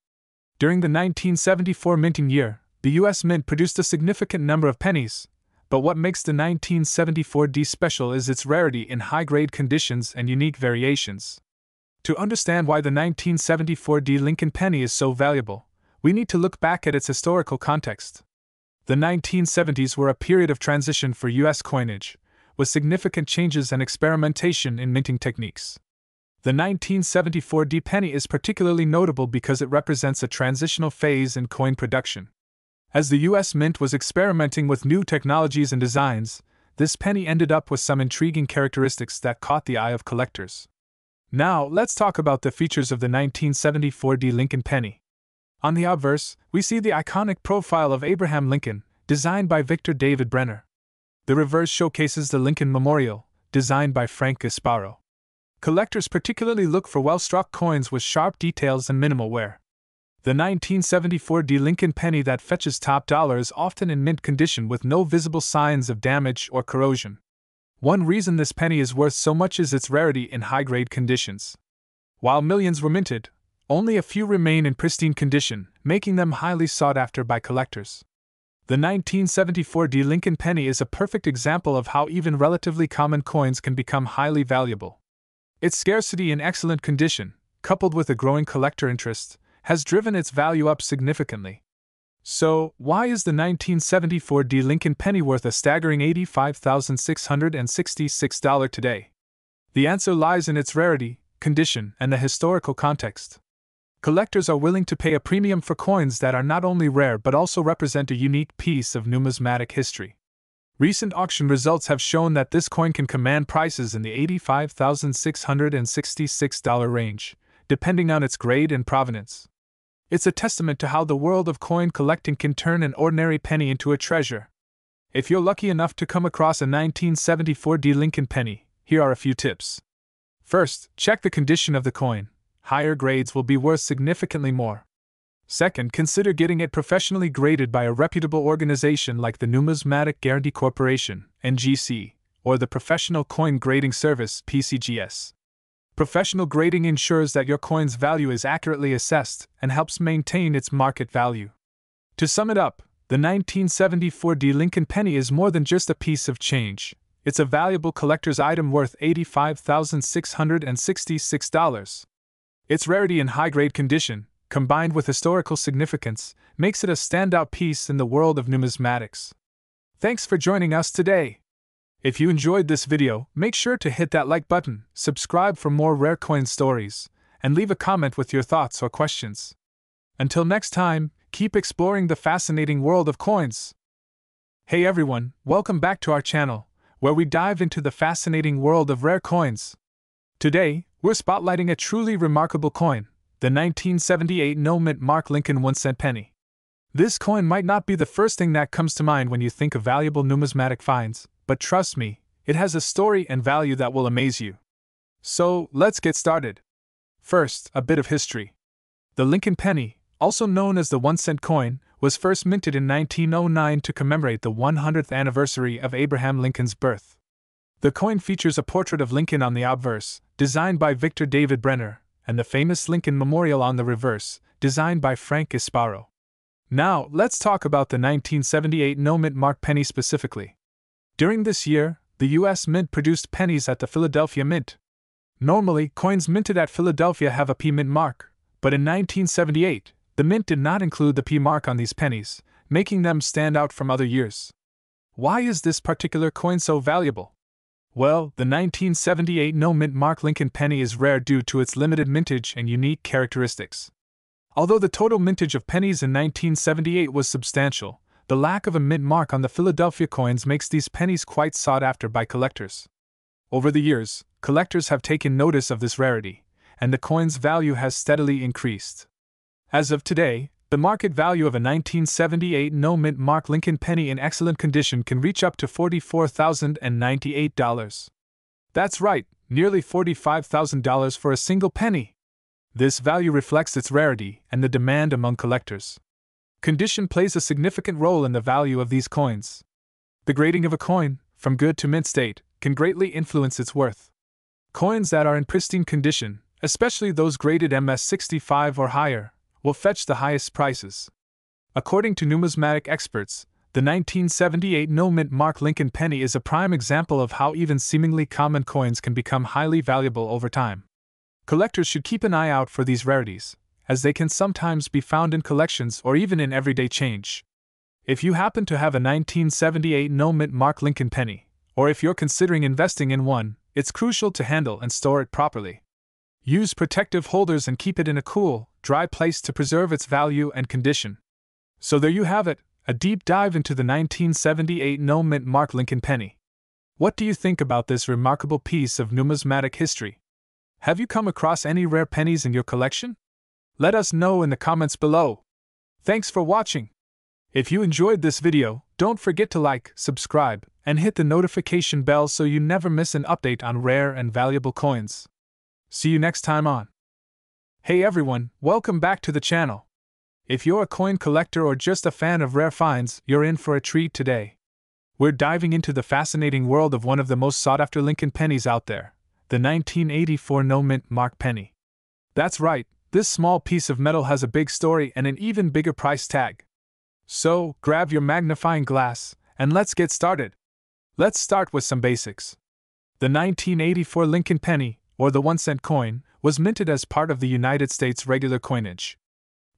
During the 1974 minting year, the U.S. Mint produced a significant number of pennies, but what makes the 1974 D special is its rarity in high-grade conditions and unique variations. To understand why the 1974 Lincoln penny is so valuable, we need to look back at its historical context. The 1970s were a period of transition for U.S. coinage, with significant changes and experimentation in minting techniques. The 1974 penny is particularly notable because it represents a transitional phase in coin production. As the U.S. Mint was experimenting with new technologies and designs, this penny ended up with some intriguing characteristics that caught the eye of collectors. Now, let's talk about the features of the 1974 Lincoln penny. On the obverse, we see the iconic profile of Abraham Lincoln, designed by Victor David Brenner. The reverse showcases the Lincoln Memorial, designed by Frank Gasparo. Collectors particularly look for well-struck coins with sharp details and minimal wear. The 1974 Lincoln penny that fetches top dollar is often in mint condition with no visible signs of damage or corrosion. One reason this penny is worth so much is its rarity in high-grade conditions. While millions were minted, only a few remain in pristine condition, making them highly sought after by collectors. The 1974 Lincoln penny is a perfect example of how even relatively common coins can become highly valuable. Its scarcity in excellent condition, coupled with a growing collector interest, has driven its value up significantly. So, why is the 1974 Lincoln penny worth a staggering $85,666 today? The answer lies in its rarity, condition, and the historical context. Collectors are willing to pay a premium for coins that are not only rare but also represent a unique piece of numismatic history. Recent auction results have shown that this coin can command prices in the $85,666 range, depending on its grade and provenance. It's a testament to how the world of coin collecting can turn an ordinary penny into a treasure. If you're lucky enough to come across a 1974 Lincoln penny, here are a few tips. First, check the condition of the coin. Higher grades will be worth significantly more. Second, consider getting it professionally graded by a reputable organization like the Numismatic Guarantee Corporation, NGC, or the Professional Coin Grading Service, PCGS. Professional grading ensures that your coin's value is accurately assessed and helps maintain its market value. To sum it up, the 1974 Lincoln penny is more than just a piece of change. It's a valuable collector's item worth $85,666. Its rarity and high-grade condition, combined with historical significance, makes it a standout piece in the world of numismatics. Thanks for joining us today. If you enjoyed this video, make sure to hit that like button, subscribe for more rare coin stories, and leave a comment with your thoughts or questions. Until next time, keep exploring the fascinating world of coins. Hey everyone, welcome back to our channel, where we dive into the fascinating world of rare coins. Today, we're spotlighting a truly remarkable coin, the 1978 no-mint mark Lincoln 1-cent penny. This coin might not be the first thing that comes to mind when you think of valuable numismatic finds, but trust me, it has a story and value that will amaze you. So, let's get started. First, a bit of history. The Lincoln penny, also known as the 1-cent coin, was first minted in 1909 to commemorate the 100th anniversary of Abraham Lincoln's birth. The coin features a portrait of Lincoln on the obverse, designed by Victor David Brenner, and the famous Lincoln Memorial on the reverse, designed by Frank Gasparo. Now, let's talk about the 1978 no-mint mark penny specifically. During this year, the U.S. Mint produced pennies at the Philadelphia Mint. Normally, coins minted at Philadelphia have a P mint mark, but in 1978, the Mint did not include the P mark on these pennies, making them stand out from other years. Why is this particular coin so valuable? Well, the 1978 no-mint mark Lincoln penny is rare due to its limited mintage and unique characteristics. Although the total mintage of pennies in 1978 was substantial, the lack of a mint mark on the Philadelphia coins makes these pennies quite sought after by collectors. Over the years, collectors have taken notice of this rarity, and the coin's value has steadily increased. As of today, the market value of a 1978 no-mint mark Lincoln penny in excellent condition can reach up to $44,098. That's right, nearly $45,000 for a single penny. This value reflects its rarity and the demand among collectors. Condition plays a significant role in the value of these coins. The grading of a coin, from good to mint state, can greatly influence its worth. Coins that are in pristine condition, especially those graded MS65 or higher, will fetch the highest prices. According to numismatic experts, the 1978 no-mint mark Lincoln penny is a prime example of how even seemingly common coins can become highly valuable over time. Collectors should keep an eye out for these rarities, as they can sometimes be found in collections or even in everyday change. If you happen to have a 1978 no-mint mark Lincoln penny, or if you're considering investing in one, it's crucial to handle and store it properly. Use protective holders and keep it in a cool, dry place to preserve its value and condition. So there you have it, a deep dive into the 1978 no-mint mark Lincoln penny. What do you think about this remarkable piece of numismatic history? Have you come across any rare pennies in your collection? Let us know in the comments below. Thanks for watching. If you enjoyed this video, don't forget to like, subscribe, and hit the notification bell so you never miss an update on rare and valuable coins. See you next time on. Hey everyone, welcome back to the channel. If you're a coin collector or just a fan of rare finds, you're in for a treat today. We're diving into the fascinating world of one of the most sought-after Lincoln pennies out there, the 1984 no-mint mark penny. That's right, this small piece of metal has a big story and an even bigger price tag. So, grab your magnifying glass, and let's get started. Let's start with some basics. The 1984 Lincoln penny, or the 1-cent coin, was minted as part of the United States regular coinage.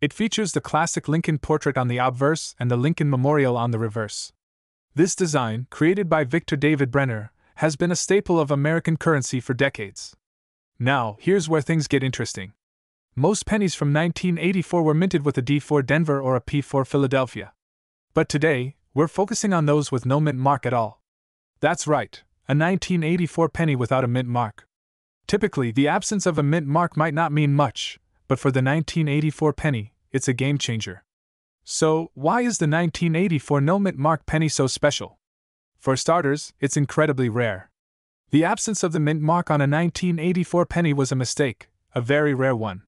It features the classic Lincoln portrait on the obverse and the Lincoln Memorial on the reverse. This design, created by Victor David Brenner, has been a staple of American currency for decades. Now, here's where things get interesting. Most pennies from 1984 were minted with a D4 Denver or a P4 Philadelphia. But today, we're focusing on those with no mint mark at all. That's right, a 1984 penny without a mint mark. Typically, the absence of a mint mark might not mean much, but for the 1984 penny, it's a game changer. So, why is the 1984 no mint mark penny so special? For starters, it's incredibly rare. The absence of the mint mark on a 1984 penny was a mistake, a very rare one.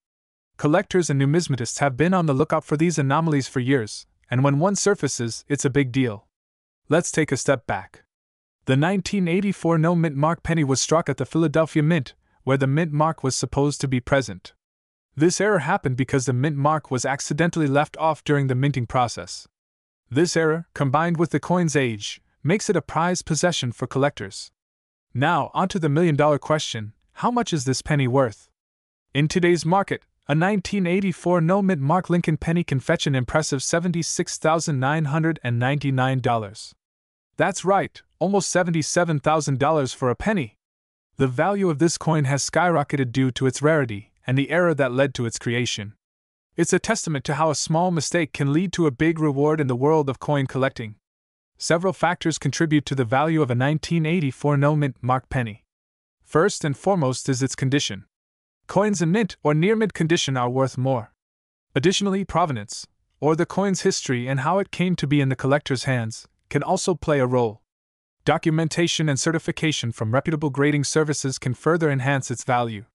Collectors and numismatists have been on the lookout for these anomalies for years, and when one surfaces, it's a big deal. Let's take a step back. The 1984 no mint mark penny was struck at the Philadelphia Mint, where the mint mark was supposed to be present. This error happened because the mint mark was accidentally left off during the minting process. This error, combined with the coin's age, makes it a prized possession for collectors. Now, onto the million-dollar question: how much is this penny worth? In today's market, A 1984 no-mint mark Lincoln penny can fetch an impressive $76,999. That's right, almost $77,000 for a penny. The value of this coin has skyrocketed due to its rarity and the era that led to its creation. It's a testament to how a small mistake can lead to a big reward in the world of coin collecting. Several factors contribute to the value of a 1984 no-mint mark penny. First and foremost is its condition. Coins in mint or near-mint condition are worth more. Additionally, provenance, or the coin's history and how it came to be in the collector's hands, can also play a role. Documentation and certification from reputable grading services can further enhance its value.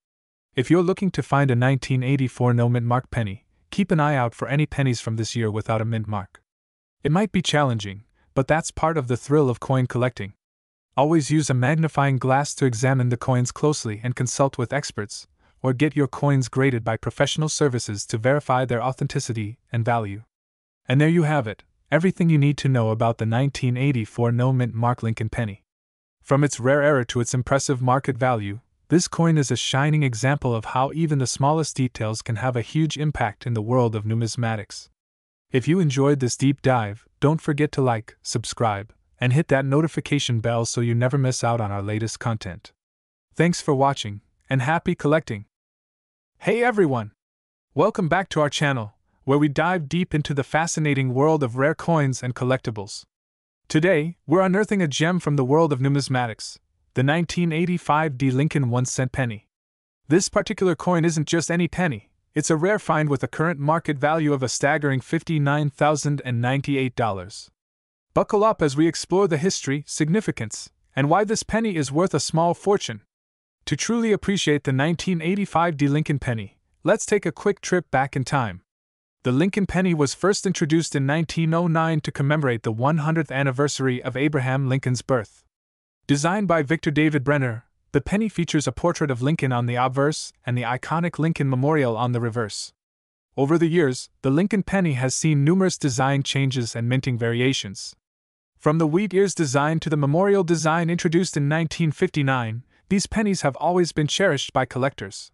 If you're looking to find a 1984 no-mint mark penny, keep an eye out for any pennies from this year without a mint mark. It might be challenging, but that's part of the thrill of coin collecting. Always use a magnifying glass to examine the coins closely and consult with experts, or get your coins graded by professional services to verify their authenticity and value. And there you have it, everything you need to know about the 1984 no-mint mark Lincoln penny. From its rare era to its impressive market value, this coin is a shining example of how even the smallest details can have a huge impact in the world of numismatics. If you enjoyed this deep dive, don't forget to like, subscribe, and hit that notification bell so you never miss out on our latest content. Thanks for watching, and happy collecting! Hey everyone! Welcome back to our channel, where we dive deep into the fascinating world of rare coins and collectibles. Today, we're unearthing a gem from the world of numismatics, the 1985 Lincoln 1-cent penny. This particular coin isn't just any penny, it's a rare find with a current market value of a staggering $59,098. Buckle up as we explore the history, significance, and why this penny is worth a small fortune. To truly appreciate the 1985 Lincoln penny, let's take a quick trip back in time. The Lincoln penny was first introduced in 1909 to commemorate the 100th anniversary of Abraham Lincoln's birth. Designed by Victor David Brenner, the penny features a portrait of Lincoln on the obverse and the iconic Lincoln Memorial on the reverse. Over the years, the Lincoln penny has seen numerous design changes and minting variations. From the wheat ears design to the memorial design introduced in 1959, these pennies have always been cherished by collectors.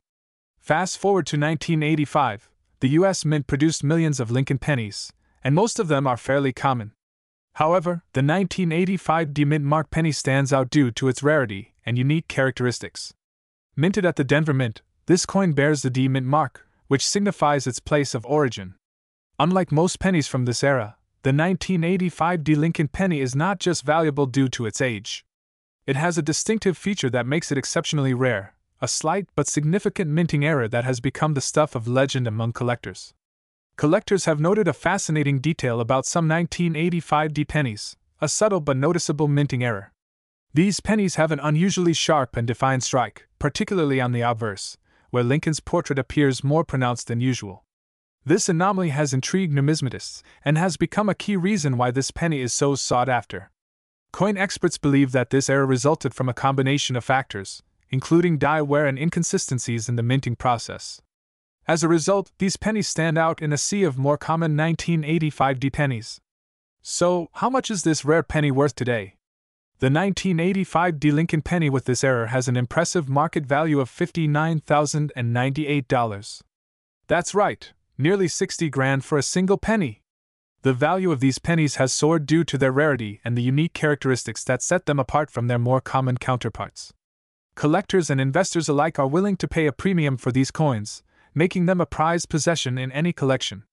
Fast forward to 1985, the U.S. Mint produced millions of Lincoln pennies, and most of them are fairly common. However, the 1985 mint mark penny stands out due to its rarity and unique characteristics. Minted at the Denver Mint, this coin bears the D mint mark, which signifies its place of origin. Unlike most pennies from this era, the 1985 Lincoln penny is not just valuable due to its age. It has a distinctive feature that makes it exceptionally rare, a slight but significant minting error that has become the stuff of legend among collectors. Collectors have noted a fascinating detail about some 1985 pennies, a subtle but noticeable minting error. These pennies have an unusually sharp and defined strike, particularly on the obverse, where Lincoln's portrait appears more pronounced than usual. This anomaly has intrigued numismatists and has become a key reason why this penny is so sought after. Coin experts believe that this error resulted from a combination of factors, including die wear and inconsistencies in the minting process. As a result, these pennies stand out in a sea of more common 1985 pennies. So, how much is this rare penny worth today? The 1985 Lincoln penny with this error has an impressive market value of $59,098. That's right, nearly 60 grand for a single penny. The value of these pennies has soared due to their rarity and the unique characteristics that set them apart from their more common counterparts. Collectors and investors alike are willing to pay a premium for these coins, making them a prized possession in any collection.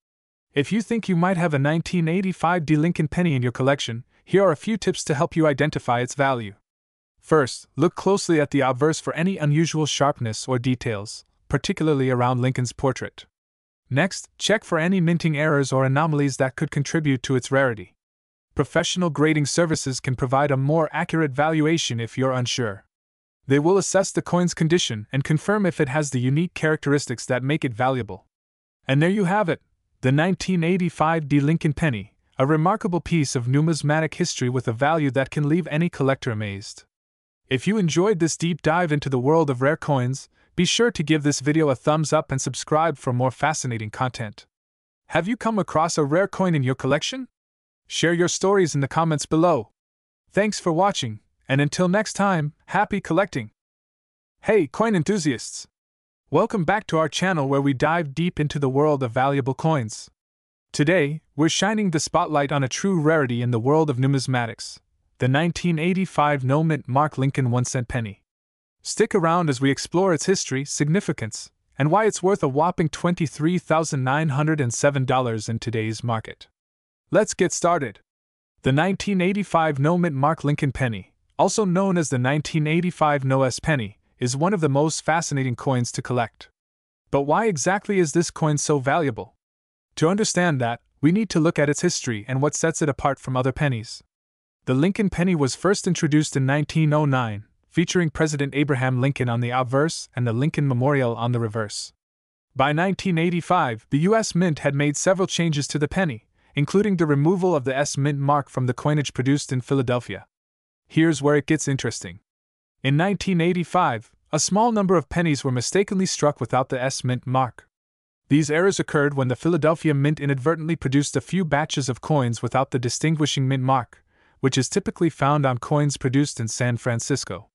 If you think you might have a 1985 Lincoln penny in your collection, here are a few tips to help you identify its value. First, look closely at the obverse for any unusual sharpness or details, particularly around Lincoln's portrait. Next, check for any minting errors or anomalies that could contribute to its rarity. Professional grading services can provide a more accurate valuation if you're unsure. They will assess the coin's condition and confirm if it has the unique characteristics that make it valuable. And there you have it, the 1985 Lincoln penny, a remarkable piece of numismatic history with a value that can leave any collector amazed. If you enjoyed this deep dive into the world of rare coins, be sure to give this video a thumbs up and subscribe for more fascinating content. Have you come across a rare coin in your collection? Share your stories in the comments below. Thanks for watching, and until next time, happy collecting! Hey, coin enthusiasts! Welcome back to our channel where we dive deep into the world of valuable coins. Today, we're shining the spotlight on a true rarity in the world of numismatics, the 1985 no-mint Mark Lincoln 1-cent penny. Stick around as we explore its history, significance, and why it's worth a whopping $23,907 in today's market. Let's get started. The 1985 no-mint Mark Lincoln penny, also known as the 1985 no-S penny, is one of the most fascinating coins to collect. But why exactly is this coin so valuable? To understand that, we need to look at its history and what sets it apart from other pennies. The Lincoln penny was first introduced in 1909, featuring President Abraham Lincoln on the obverse and the Lincoln Memorial on the reverse. By 1985, the U.S. Mint had made several changes to the penny, including the removal of the S mint mark from the coinage produced in Philadelphia. Here's where it gets interesting. In 1985, a small number of pennies were mistakenly struck without the S mint mark. These errors occurred when the Philadelphia Mint inadvertently produced a few batches of coins without the distinguishing mint mark, which is typically found on coins produced in San Francisco.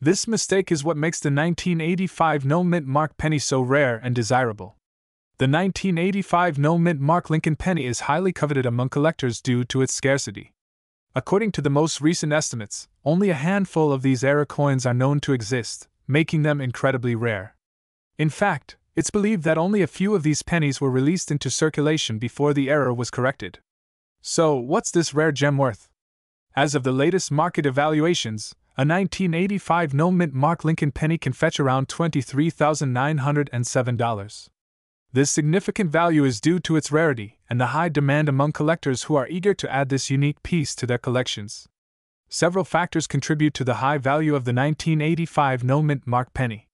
This mistake is what makes the 1985 no-mint Mark penny so rare and desirable. The 1985 no-mint Mark Lincoln penny is highly coveted among collectors due to its scarcity. According to the most recent estimates, only a handful of these era coins are known to exist, making them incredibly rare. In fact, it's believed that only a few of these pennies were released into circulation before the error was corrected. So, what's this rare gem worth? As of the latest market evaluations, a 1985 no-mint Mark Lincoln penny can fetch around $23,907. This significant value is due to its rarity and the high demand among collectors who are eager to add this unique piece to their collections. Several factors contribute to the high value of the 1985 no-mint Mark penny.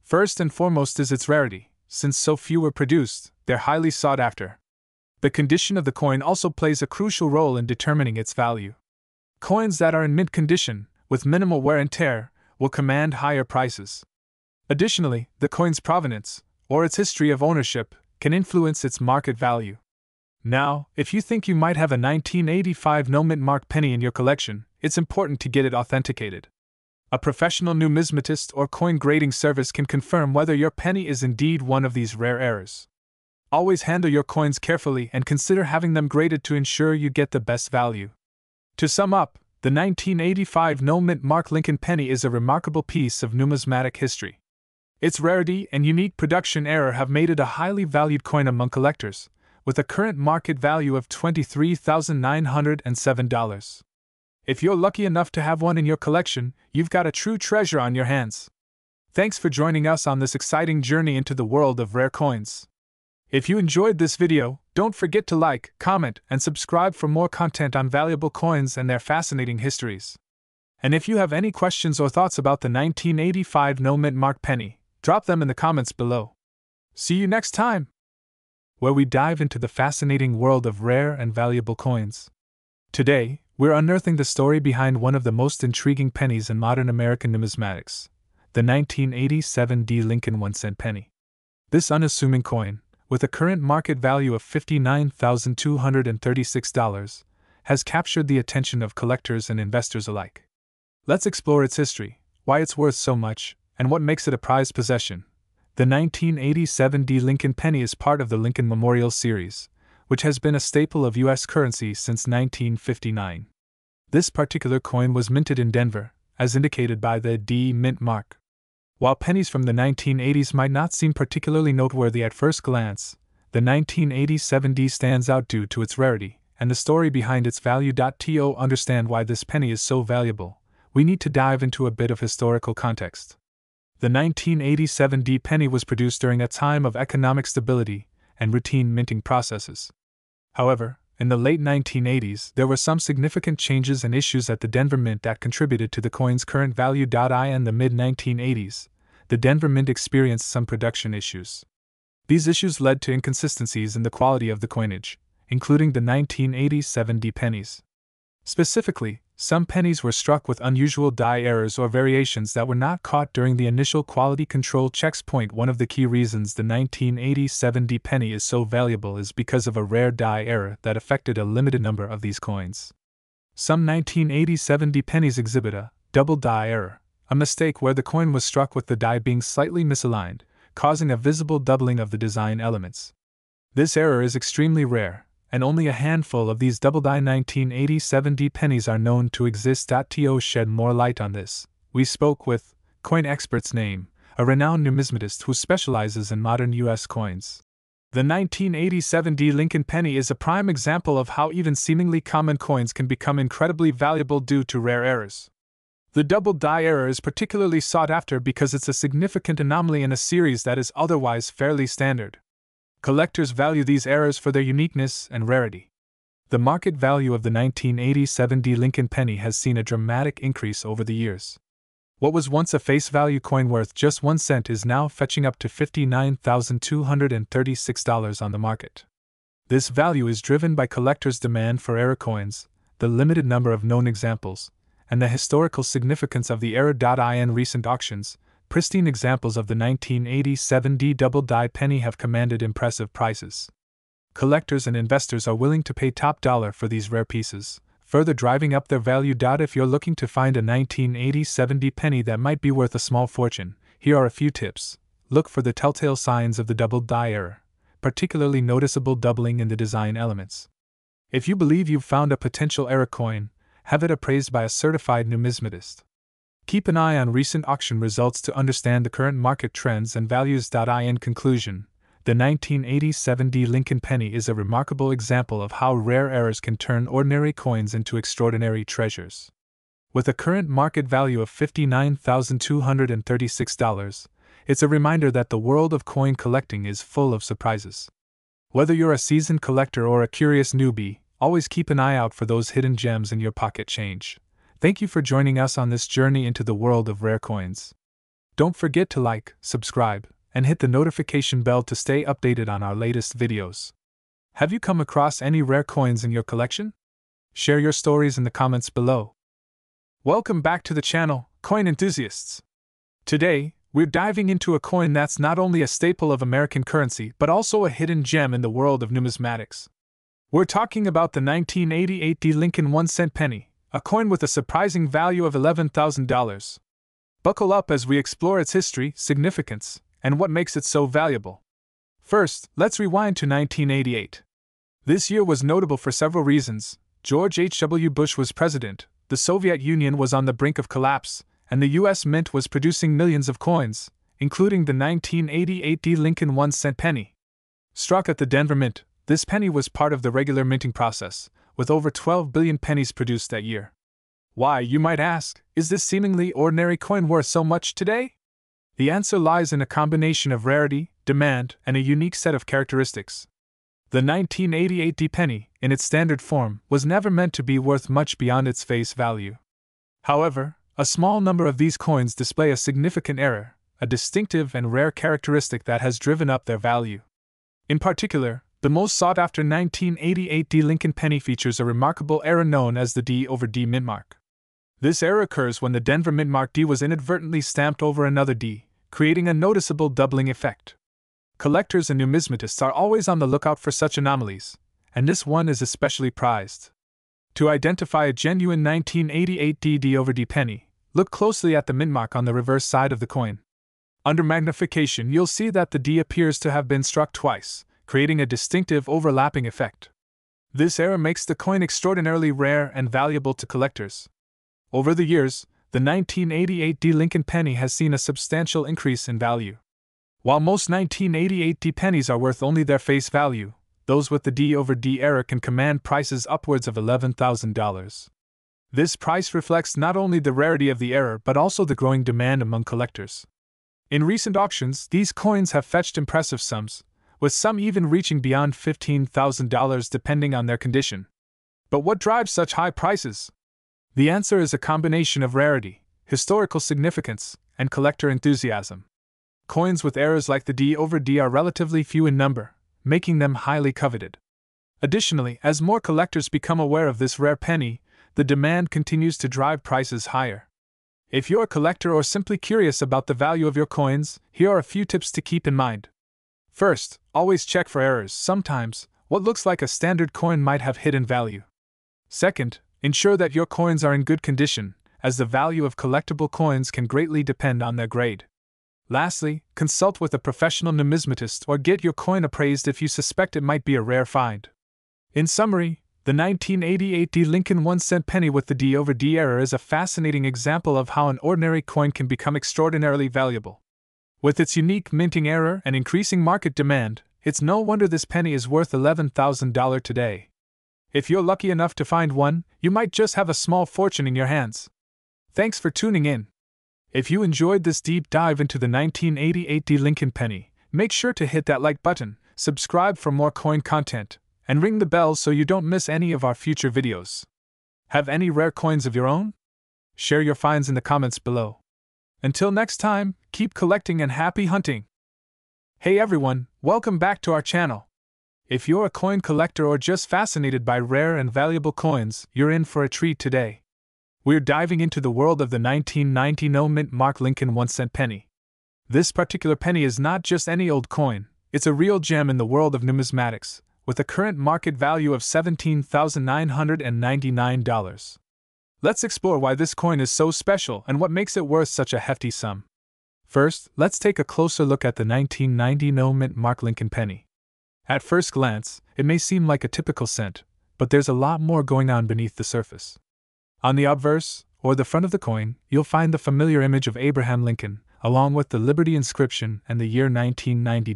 First and foremost is its rarity. Since so few were produced, they're highly sought after. The condition of the coin also plays a crucial role in determining its value. Coins that are in mint condition, with minimal wear and tear, will command higher prices. Additionally, the coin's provenance, or its history of ownership, can influence its market value. Now, if you think you might have a 1985 no-mint Mark penny in your collection, it's important to get it authenticated. A professional numismatist or coin grading service can confirm whether your penny is indeed one of these rare errors. Always handle your coins carefully and consider having them graded to ensure you get the best value. To sum up, the 1985 no-mint Mark Lincoln penny is a remarkable piece of numismatic history. Its rarity and unique production error have made it a highly valued coin among collectors, with a current market value of $23,907. If you're lucky enough to have one in your collection, you've got a true treasure on your hands. Thanks for joining us on this exciting journey into the world of rare coins. If you enjoyed this video, don't forget to like, comment, and subscribe for more content on valuable coins and their fascinating histories. And if you have any questions or thoughts about the 1985 no-mint Mark penny, drop them in the comments below. See you next time, where we dive into the fascinating world of rare and valuable coins. Today, we're unearthing the story behind one of the most intriguing pennies in modern American numismatics, the 1987 Lincoln 1-cent penny. This unassuming coin, with a current market value of $59,236, has captured the attention of collectors and investors alike. Let's explore its history, why it's worth so much, and what makes it a prized possession. The 1987 Lincoln penny is part of the Lincoln Memorial series, which has been a staple of U.S. currency since 1959. This particular coin was minted in Denver, as indicated by the D mint mark. While pennies from the 1980s might not seem particularly noteworthy at first glance, the 1987 D stands out due to its rarity and the story behind its value. To understand why this penny is so valuable, we need to dive into a bit of historical context. The 1987 D penny was produced during a time of economic stability and routine minting processes. However, in the late 1980s, there were some significant changes and issues at the Denver Mint that contributed to the coin's current value. In the mid-1980s, the Denver Mint experienced some production issues. These issues led to inconsistencies in the quality of the coinage, including the 1987 D pennies. Specifically, some pennies were struck with unusual die errors or variations that were not caught during the initial quality control checks. One of the key reasons the 1987 D penny is so valuable is because of a rare die error that affected a limited number of these coins. Some 1987 D pennies exhibit a double die error, a mistake where the coin was struck with the die being slightly misaligned, causing a visible doubling of the design elements. This error is extremely rare, and only a handful of these double-die 1987D pennies are known to exist. To shed more light on this, we spoke with Coin Expert's Name, a renowned numismatist who specializes in modern U.S. coins. The 1987D Lincoln penny is a prime example of how even seemingly common coins can become incredibly valuable due to rare errors. The double die error is particularly sought after because it's a significant anomaly in a series that is otherwise fairly standard. Collectors value these errors for their uniqueness and rarity. The market value of the 1987D Lincoln penny has seen a dramatic increase over the years. What was once a face value coin worth just 1 cent is now fetching up to $59,236 on the market. This value is driven by collectors' demand for error coins, the limited number of known examples, and the historical significance of the error. In recent auctions, pristine examples of the 1987D double die penny have commanded impressive prices. Collectors and investors are willing to pay top dollar for these rare pieces, further driving up their value. If you're looking to find a 1987D penny that might be worth a small fortune, here are a few tips. Look for the telltale signs of the double die error, particularly noticeable doubling in the design elements. If you believe you've found a potential error coin, have it appraised by a certified numismatist. Keep an eye on recent auction results to understand the current market trends and values. In conclusion, the 1987D Lincoln penny is a remarkable example of how rare errors can turn ordinary coins into extraordinary treasures. With a current market value of $59,236, it's a reminder that the world of coin collecting is full of surprises. Whether you're a seasoned collector or a curious newbie, always keep an eye out for those hidden gems in your pocket change. Thank you for joining us on this journey into the world of rare coins. Don't forget to like, subscribe, and hit the notification bell to stay updated on our latest videos. Have you come across any rare coins in your collection? Share your stories in the comments below. Welcome back to the channel, coin enthusiasts. Today, we're diving into a coin that's not only a staple of American currency but also a hidden gem in the world of numismatics. We're talking about the 1988D Lincoln 1 cent penny, a coin with a surprising value of $11,000. Buckle up as we explore its history, significance, and what makes it so valuable. First, let's rewind to 1988. This year was notable for several reasons. George H.W. Bush was president, the Soviet Union was on the brink of collapse, and the U.S. Mint was producing millions of coins, including the 1988D Lincoln 1 cent penny. Struck at the Denver Mint, this penny was part of the regular minting process, with over 12 billion pennies produced that year. Why, you might ask, is this seemingly ordinary coin worth so much today? The answer lies in a combination of rarity, demand, and a unique set of characteristics. The 1988D penny, in its standard form, was never meant to be worth much beyond its face value. However, a small number of these coins display a significant error, a distinctive and rare characteristic that has driven up their value. In particular, the most sought-after 1988D Lincoln penny features a remarkable error known as the D/D mint mark. This error occurs when the Denver mint mark D was inadvertently stamped over another D, creating a noticeable doubling effect. Collectors and numismatists are always on the lookout for such anomalies, and this one is especially prized. To identify a genuine 1988D D/D penny, look closely at the mint mark on the reverse side of the coin. Under magnification, you'll see that the D appears to have been struck twice, creating a distinctive overlapping effect. This error makes the coin extraordinarily rare and valuable to collectors. Over the years, the 1988D Lincoln penny has seen a substantial increase in value. While most 1988D pennies are worth only their face value, those with the D/D error can command prices upwards of $11,000. This price reflects not only the rarity of the error but also the growing demand among collectors. In recent auctions, these coins have fetched impressive sums, with some even reaching beyond $15,000 depending on their condition. But what drives such high prices? The answer is a combination of rarity, historical significance, and collector enthusiasm. Coins with errors like the D/D are relatively few in number, making them highly coveted. Additionally, as more collectors become aware of this rare penny, the demand continues to drive prices higher. If you're a collector or simply curious about the value of your coins, here are a few tips to keep in mind. First, always check for errors. Sometimes, what looks like a standard coin might have hidden value. Second, ensure that your coins are in good condition, as the value of collectible coins can greatly depend on their grade. Lastly, consult with a professional numismatist or get your coin appraised if you suspect it might be a rare find. In summary, the 1988 D Lincoln 1-cent penny with the D over D error is a fascinating example of how an ordinary coin can become extraordinarily valuable. With its unique minting error and increasing market demand, it's no wonder this penny is worth $11,000 today. If you're lucky enough to find one, you might just have a small fortune in your hands. Thanks for tuning in. If you enjoyed this deep dive into the 1988 D Lincoln penny, make sure to hit that like button, subscribe for more coin content, and ring the bell so you don't miss any of our future videos. Have any rare coins of your own? Share your finds in the comments below. Until next time, keep collecting and happy hunting! Hey everyone, welcome back to our channel. If you're a coin collector or just fascinated by rare and valuable coins, you're in for a treat today. We're diving into the world of the 1990 no-mint mark Lincoln 1-cent penny. This particular penny is not just any old coin, it's a real gem in the world of numismatics, with a current market value of $17,999. Let's explore why this coin is so special and what makes it worth such a hefty sum. First, let's take a closer look at the 1990 no-mint mark Lincoln penny. At first glance, it may seem like a typical cent, but there's a lot more going on beneath the surface. On the obverse, or the front of the coin, you'll find the familiar image of Abraham Lincoln, along with the Liberty inscription and the year 1990.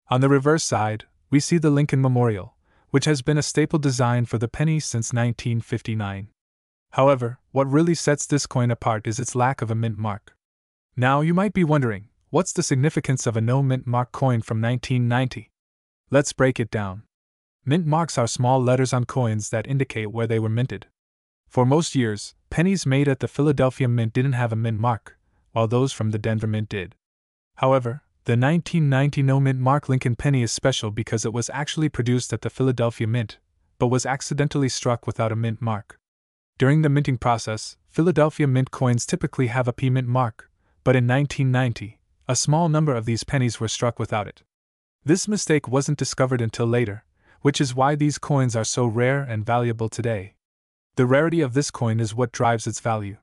On the reverse side, we see the Lincoln Memorial, which has been a staple design for the penny since 1959. However, what really sets this coin apart is its lack of a mint mark. Now you might be wondering, what's the significance of a no-mint mark coin from 1990? Let's break it down. Mint marks are small letters on coins that indicate where they were minted. For most years, pennies made at the Philadelphia Mint didn't have a mint mark, while those from the Denver Mint did. However, the 1990 no-mint mark Lincoln penny is special because it was actually produced at the Philadelphia Mint, but was accidentally struck without a mint mark. During the minting process, Philadelphia Mint coins typically have a P mint mark, but in 1990, a small number of these pennies were struck without it. This mistake wasn't discovered until later, which is why these coins are so rare and valuable today. The rarity of this coin is what drives its value.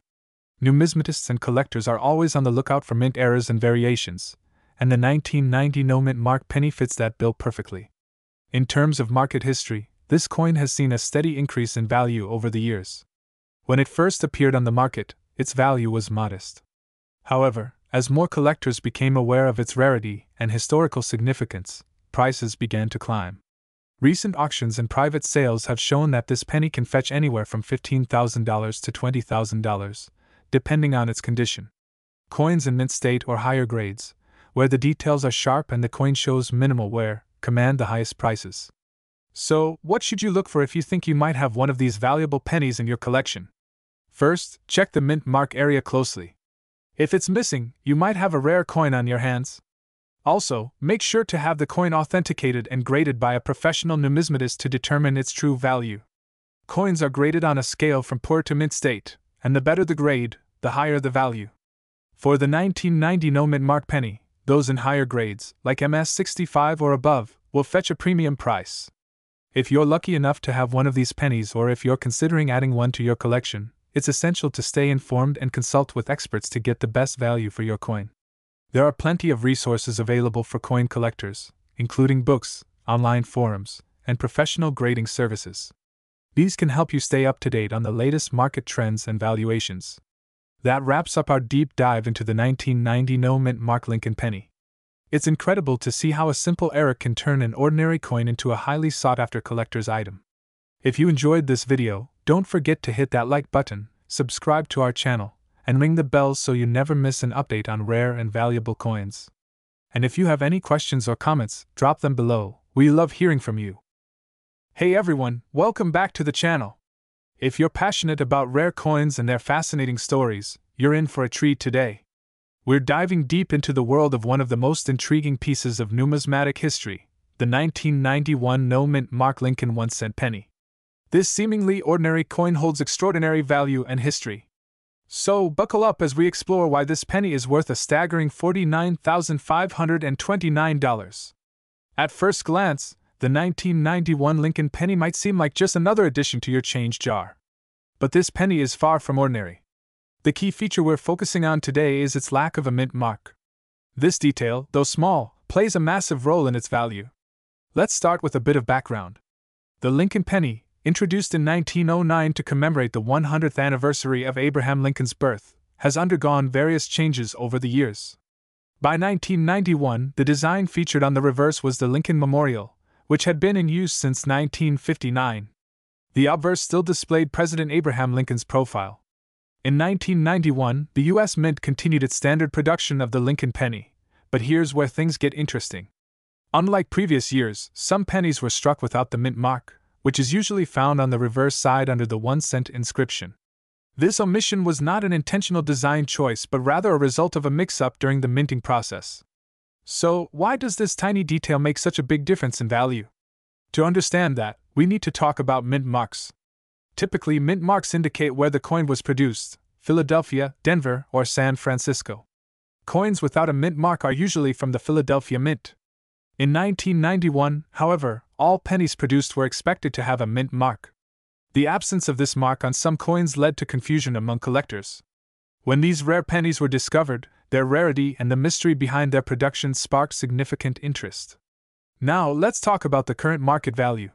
Numismatists and collectors are always on the lookout for mint errors and variations, and the 1990 no-mint mark penny fits that bill perfectly. In terms of market history, this coin has seen a steady increase in value over the years. When it first appeared on the market, its value was modest. However, as more collectors became aware of its rarity and historical significance, prices began to climb. Recent auctions and private sales have shown that this penny can fetch anywhere from $15,000 to $20,000, depending on its condition. Coins in mint state or higher grades, where the details are sharp and the coin shows minimal wear, command the highest prices. So, what should you look for if you think you might have one of these valuable pennies in your collection? First, check the mint mark area closely. If it's missing, you might have a rare coin on your hands. Also, make sure to have the coin authenticated and graded by a professional numismatist to determine its true value. Coins are graded on a scale from poor to mint state, and the better the grade, the higher the value. For the 1990 no-mint mark penny, those in higher grades, like MS65 or above, will fetch a premium price. If you're lucky enough to have one of these pennies or if you're considering adding one to your collection, it's essential to stay informed and consult with experts to get the best value for your coin. There are plenty of resources available for coin collectors, including books, online forums, and professional grading services. These can help you stay up to date on the latest market trends and valuations. That wraps up our deep dive into the 1990 no-mint mark Lincoln penny. It's incredible to see how a simple error can turn an ordinary coin into a highly sought-after collector's item. If you enjoyed this video, don't forget to hit that like button, subscribe to our channel, and ring the bell so you never miss an update on rare and valuable coins. And if you have any questions or comments, drop them below. We love hearing from you. Hey everyone, welcome back to the channel. If you're passionate about rare coins and their fascinating stories, you're in for a treat today. We're diving deep into the world of one of the most intriguing pieces of numismatic history, the 1991 no-mint mark Lincoln 1-cent penny. This seemingly ordinary coin holds extraordinary value and history. So, buckle up as we explore why this penny is worth a staggering $49,529. At first glance, the 1991 Lincoln penny might seem like just another addition to your change jar. But this penny is far from ordinary. The key feature we're focusing on today is its lack of a mint mark. This detail, though small, plays a massive role in its value. Let's start with a bit of background. The Lincoln penny, introduced in 1909 to commemorate the 100th anniversary of Abraham Lincoln's birth, has undergone various changes over the years. By 1991, the design featured on the reverse was the Lincoln Memorial, which had been in use since 1959. The obverse still displayed President Abraham Lincoln's profile. In 1991, the U.S. Mint continued its standard production of the Lincoln penny, but here's where things get interesting. Unlike previous years, some pennies were struck without the mint mark, which is usually found on the reverse side under the 1-cent inscription. This omission was not an intentional design choice but rather a result of a mix-up during the minting process. So, why does this tiny detail make such a big difference in value? To understand that, we need to talk about mint marks. Typically, mint marks indicate where the coin was produced: Philadelphia, Denver, or San Francisco. Coins without a mint mark are usually from the Philadelphia Mint. In 1991, however, all pennies produced were expected to have a mint mark. The absence of this mark on some coins led to confusion among collectors. When these rare pennies were discovered, their rarity and the mystery behind their production sparked significant interest. Now, let's talk about the current market value.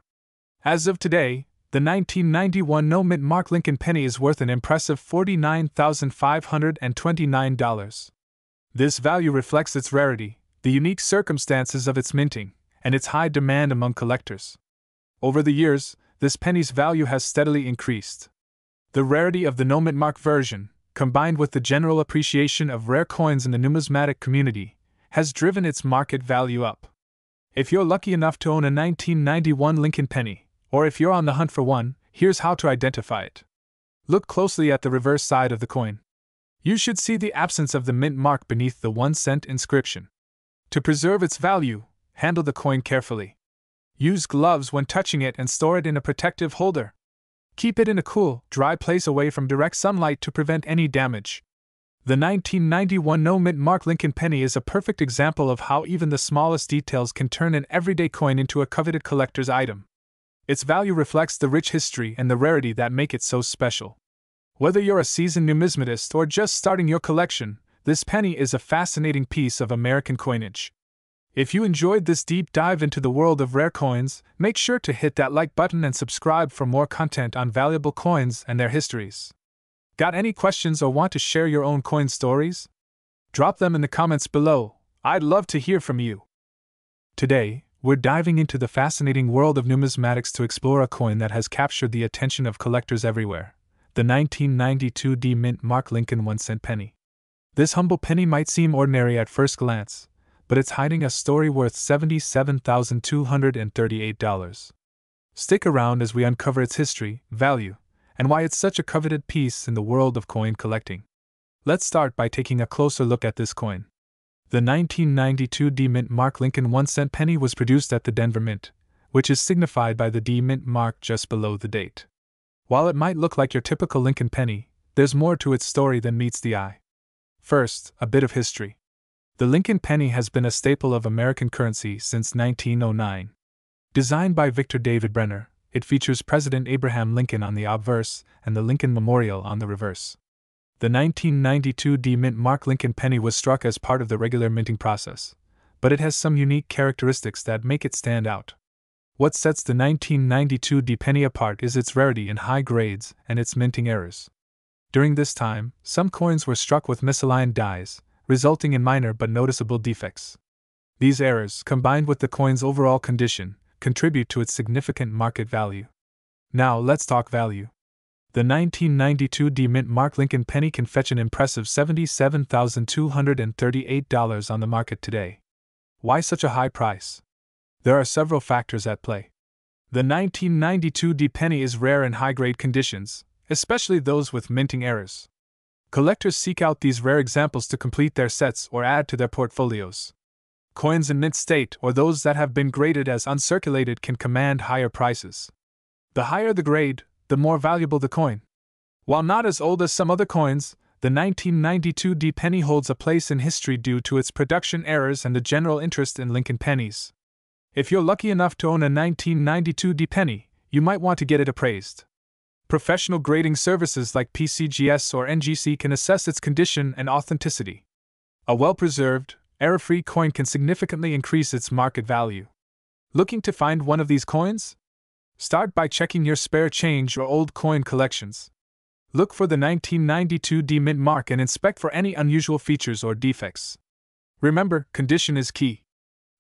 As of today, the 1991 no-mint mark Lincoln penny is worth an impressive $49,529. This value reflects its rarity, the unique circumstances of its minting, and its high demand among collectors. Over the years, this penny's value has steadily increased. The rarity of the no-mint mark version, combined with the general appreciation of rare coins in the numismatic community, has driven its market value up. If you're lucky enough to own a 1991 Lincoln penny, or if you're on the hunt for one, here's how to identify it. Look closely at the reverse side of the coin. You should see the absence of the mint mark beneath the 1-cent inscription. To preserve its value, handle the coin carefully. Use gloves when touching it and store it in a protective holder. Keep it in a cool, dry place away from direct sunlight to prevent any damage. The 1991 no-mint mark Lincoln penny is a perfect example of how even the smallest details can turn an everyday coin into a coveted collector's item. Its value reflects the rich history and the rarity that make it so special. Whether you're a seasoned numismatist or just starting your collection, this penny is a fascinating piece of American coinage. If you enjoyed this deep dive into the world of rare coins, make sure to hit that like button and subscribe for more content on valuable coins and their histories. Got any questions or want to share your own coin stories? Drop them in the comments below. I'd love to hear from you. Today, we're diving into the fascinating world of numismatics to explore a coin that has captured the attention of collectors everywhere: the 1992 D-Mint mark Lincoln 1-cent penny. This humble penny might seem ordinary at first glance, but it's hiding a story worth $77,238. Stick around as we uncover its history, value, and why it's such a coveted piece in the world of coin collecting. Let's start by taking a closer look at this coin. The 1992 D-Mint mark Lincoln 1-cent penny was produced at the Denver Mint, which is signified by the D-Mint mark just below the date. While it might look like your typical Lincoln penny, there's more to its story than meets the eye. First, a bit of history. The Lincoln penny has been a staple of American currency since 1909. Designed by Victor David Brenner, it features President Abraham Lincoln on the obverse and the Lincoln Memorial on the reverse. The 1992 D-Mint mark Lincoln penny was struck as part of the regular minting process, but it has some unique characteristics that make it stand out. What sets the 1992 D penny apart is its rarity in high grades and its minting errors. During this time, some coins were struck with misaligned dies, resulting in minor but noticeable defects. These errors, combined with the coin's overall condition, contribute to its significant market value. Now let's talk value. The 1992 D-Mint mark Lincoln penny can fetch an impressive $77,238 on the market today. Why such a high price? There are several factors at play. The 1992 D penny is rare in high-grade conditions, especially those with minting errors. Collectors seek out these rare examples to complete their sets or add to their portfolios. Coins in mint state or those that have been graded as uncirculated can command higher prices. The higher the grade, the more valuable the coin. While not as old as some other coins, the 1992 D penny holds a place in history due to its production errors and the general interest in Lincoln pennies. If you're lucky enough to own a 1992 D penny, you might want to get it appraised. Professional grading services like PCGS or NGC can assess its condition and authenticity. A well-preserved, error-free coin can significantly increase its market value. Looking to find one of these coins? Start by checking your spare change or old coin collections. Look for the 1992 D mint mark and inspect for any unusual features or defects. Remember, condition is key.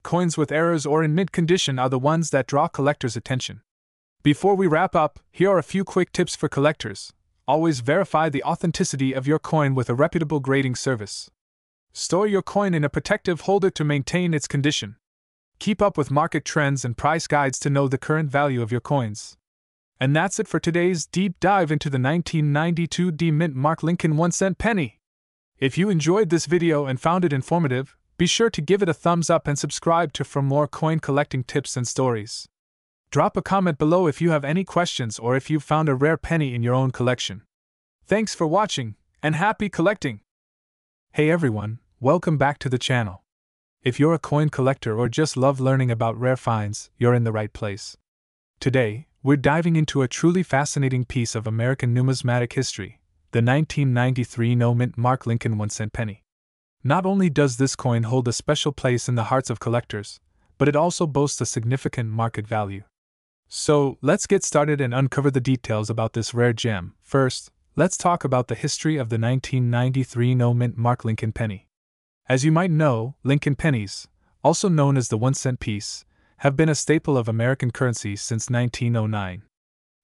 Coins with errors or in mint condition are the ones that draw collectors' attention. Before we wrap up, here are a few quick tips for collectors. Always verify the authenticity of your coin with a reputable grading service. Store your coin in a protective holder to maintain its condition. Keep up with market trends and price guides to know the current value of your coins. And that's it for today's deep dive into the 1992 D mint mark Lincoln 1-cent penny. If you enjoyed this video and found it informative, be sure to give it a thumbs up and subscribe for more coin collecting tips and stories. Drop a comment below if you have any questions or if you've found a rare penny in your own collection. Thanks for watching, and happy collecting! Hey everyone, welcome back to the channel. If you're a coin collector or just love learning about rare finds, you're in the right place. Today, we're diving into a truly fascinating piece of American numismatic history, the 1993 no-mint mark Lincoln 1-cent penny. Not only does this coin hold a special place in the hearts of collectors, but it also boasts a significant market value. So, let's get started and uncover the details about this rare gem. First, let's talk about the history of the 1993 no-mint mark Lincoln penny. As you might know, Lincoln pennies, also known as the 1-cent piece, have been a staple of American currency since 1909.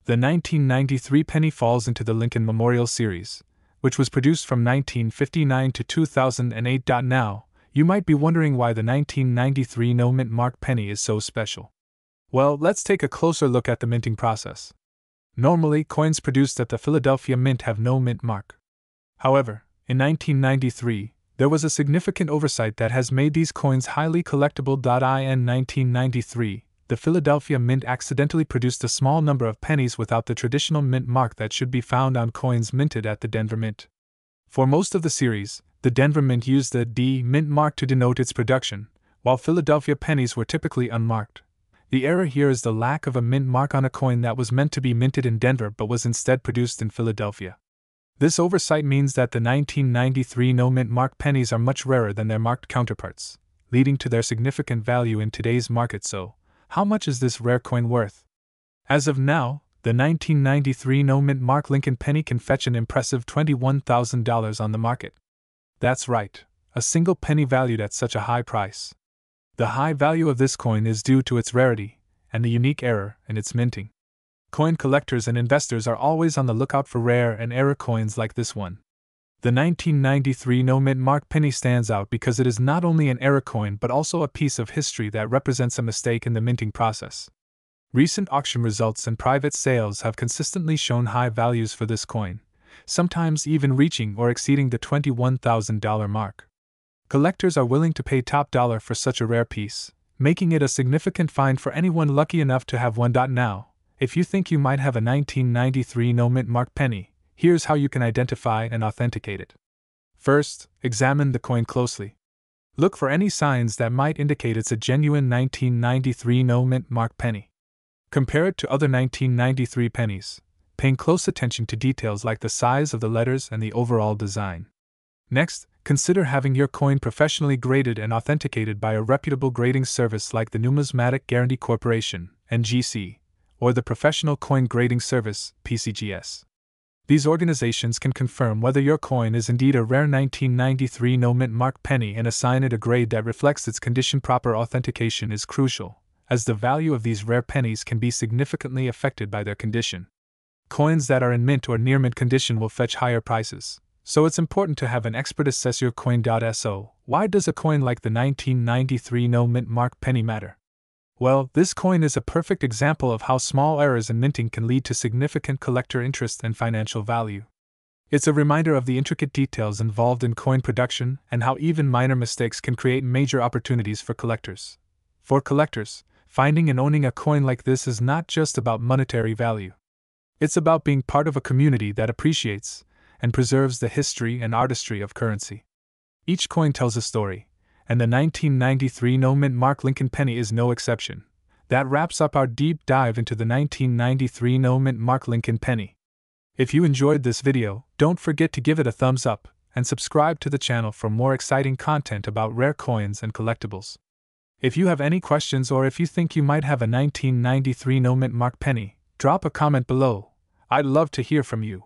The 1993 penny falls into the Lincoln Memorial Series, which was produced from 1959 to 2008. Now, you might be wondering why the 1993 no-mint mark penny is so special. Well, let's take a closer look at the minting process. Normally, coins produced at the Philadelphia Mint have no mint mark. However, in 1993, there was a significant oversight that has made these coins highly collectible. In 1993, the Philadelphia Mint accidentally produced a small number of pennies without the traditional mint mark that should be found on coins minted at the Denver Mint. For most of the series, the Denver Mint used the D mint mark to denote its production, while Philadelphia pennies were typically unmarked. The error here is the lack of a mint mark on a coin that was meant to be minted in Denver but was instead produced in Philadelphia. This oversight means that the 1993 no-mint mark pennies are much rarer than their marked counterparts, leading to their significant value in today's market. So, how much is this rare coin worth? As of now, the 1993 no-mint mark Lincoln penny can fetch an impressive $21,000 on the market. That's right, a single penny valued at such a high price. The high value of this coin is due to its rarity and the unique error in its minting. Coin collectors and investors are always on the lookout for rare and error coins like this one. The 1993 no-mint mark penny stands out because it is not only an error coin but also a piece of history that represents a mistake in the minting process. Recent auction results and private sales have consistently shown high values for this coin, sometimes even reaching or exceeding the $21,000 mark. Collectors are willing to pay top dollar for such a rare piece, making it a significant find for anyone lucky enough to have one. Now, if you think you might have a 1993 no-mint mark penny, here's how you can identify and authenticate it. First, examine the coin closely. Look for any signs that might indicate it's a genuine 1993 no-mint mark penny. Compare it to other 1993 pennies, paying close attention to details like the size of the letters and the overall design. Next, consider having your coin professionally graded and authenticated by a reputable grading service like the Numismatic Guarantee Corporation, NGC, or the Professional Coin Grading Service, PCGS. These organizations can confirm whether your coin is indeed a rare 1993 no-mint mark penny and assign it a grade that reflects its condition. Proper authentication is crucial, as the value of these rare pennies can be significantly affected by their condition. Coins that are in mint or near mint condition will fetch higher prices, so it's important to have an expert assess your coin. So, why does a coin like the 1993 no-mint mark penny matter? Well, this coin is a perfect example of how small errors in minting can lead to significant collector interest and financial value. It's a reminder of the intricate details involved in coin production and how even minor mistakes can create major opportunities for collectors. For collectors, finding and owning a coin like this is not just about monetary value. It's about being part of a community that appreciates and preserves the history and artistry of currency. Each coin tells a story, and the 1993 no-mint mark Lincoln penny is no exception. That wraps up our deep dive into the 1993 no-mint mark Lincoln penny. If you enjoyed this video, don't forget to give it a thumbs up and subscribe to the channel for more exciting content about rare coins and collectibles. If you have any questions or if you think you might have a 1993 no mint mark penny, drop a comment below. I'd love to hear from you.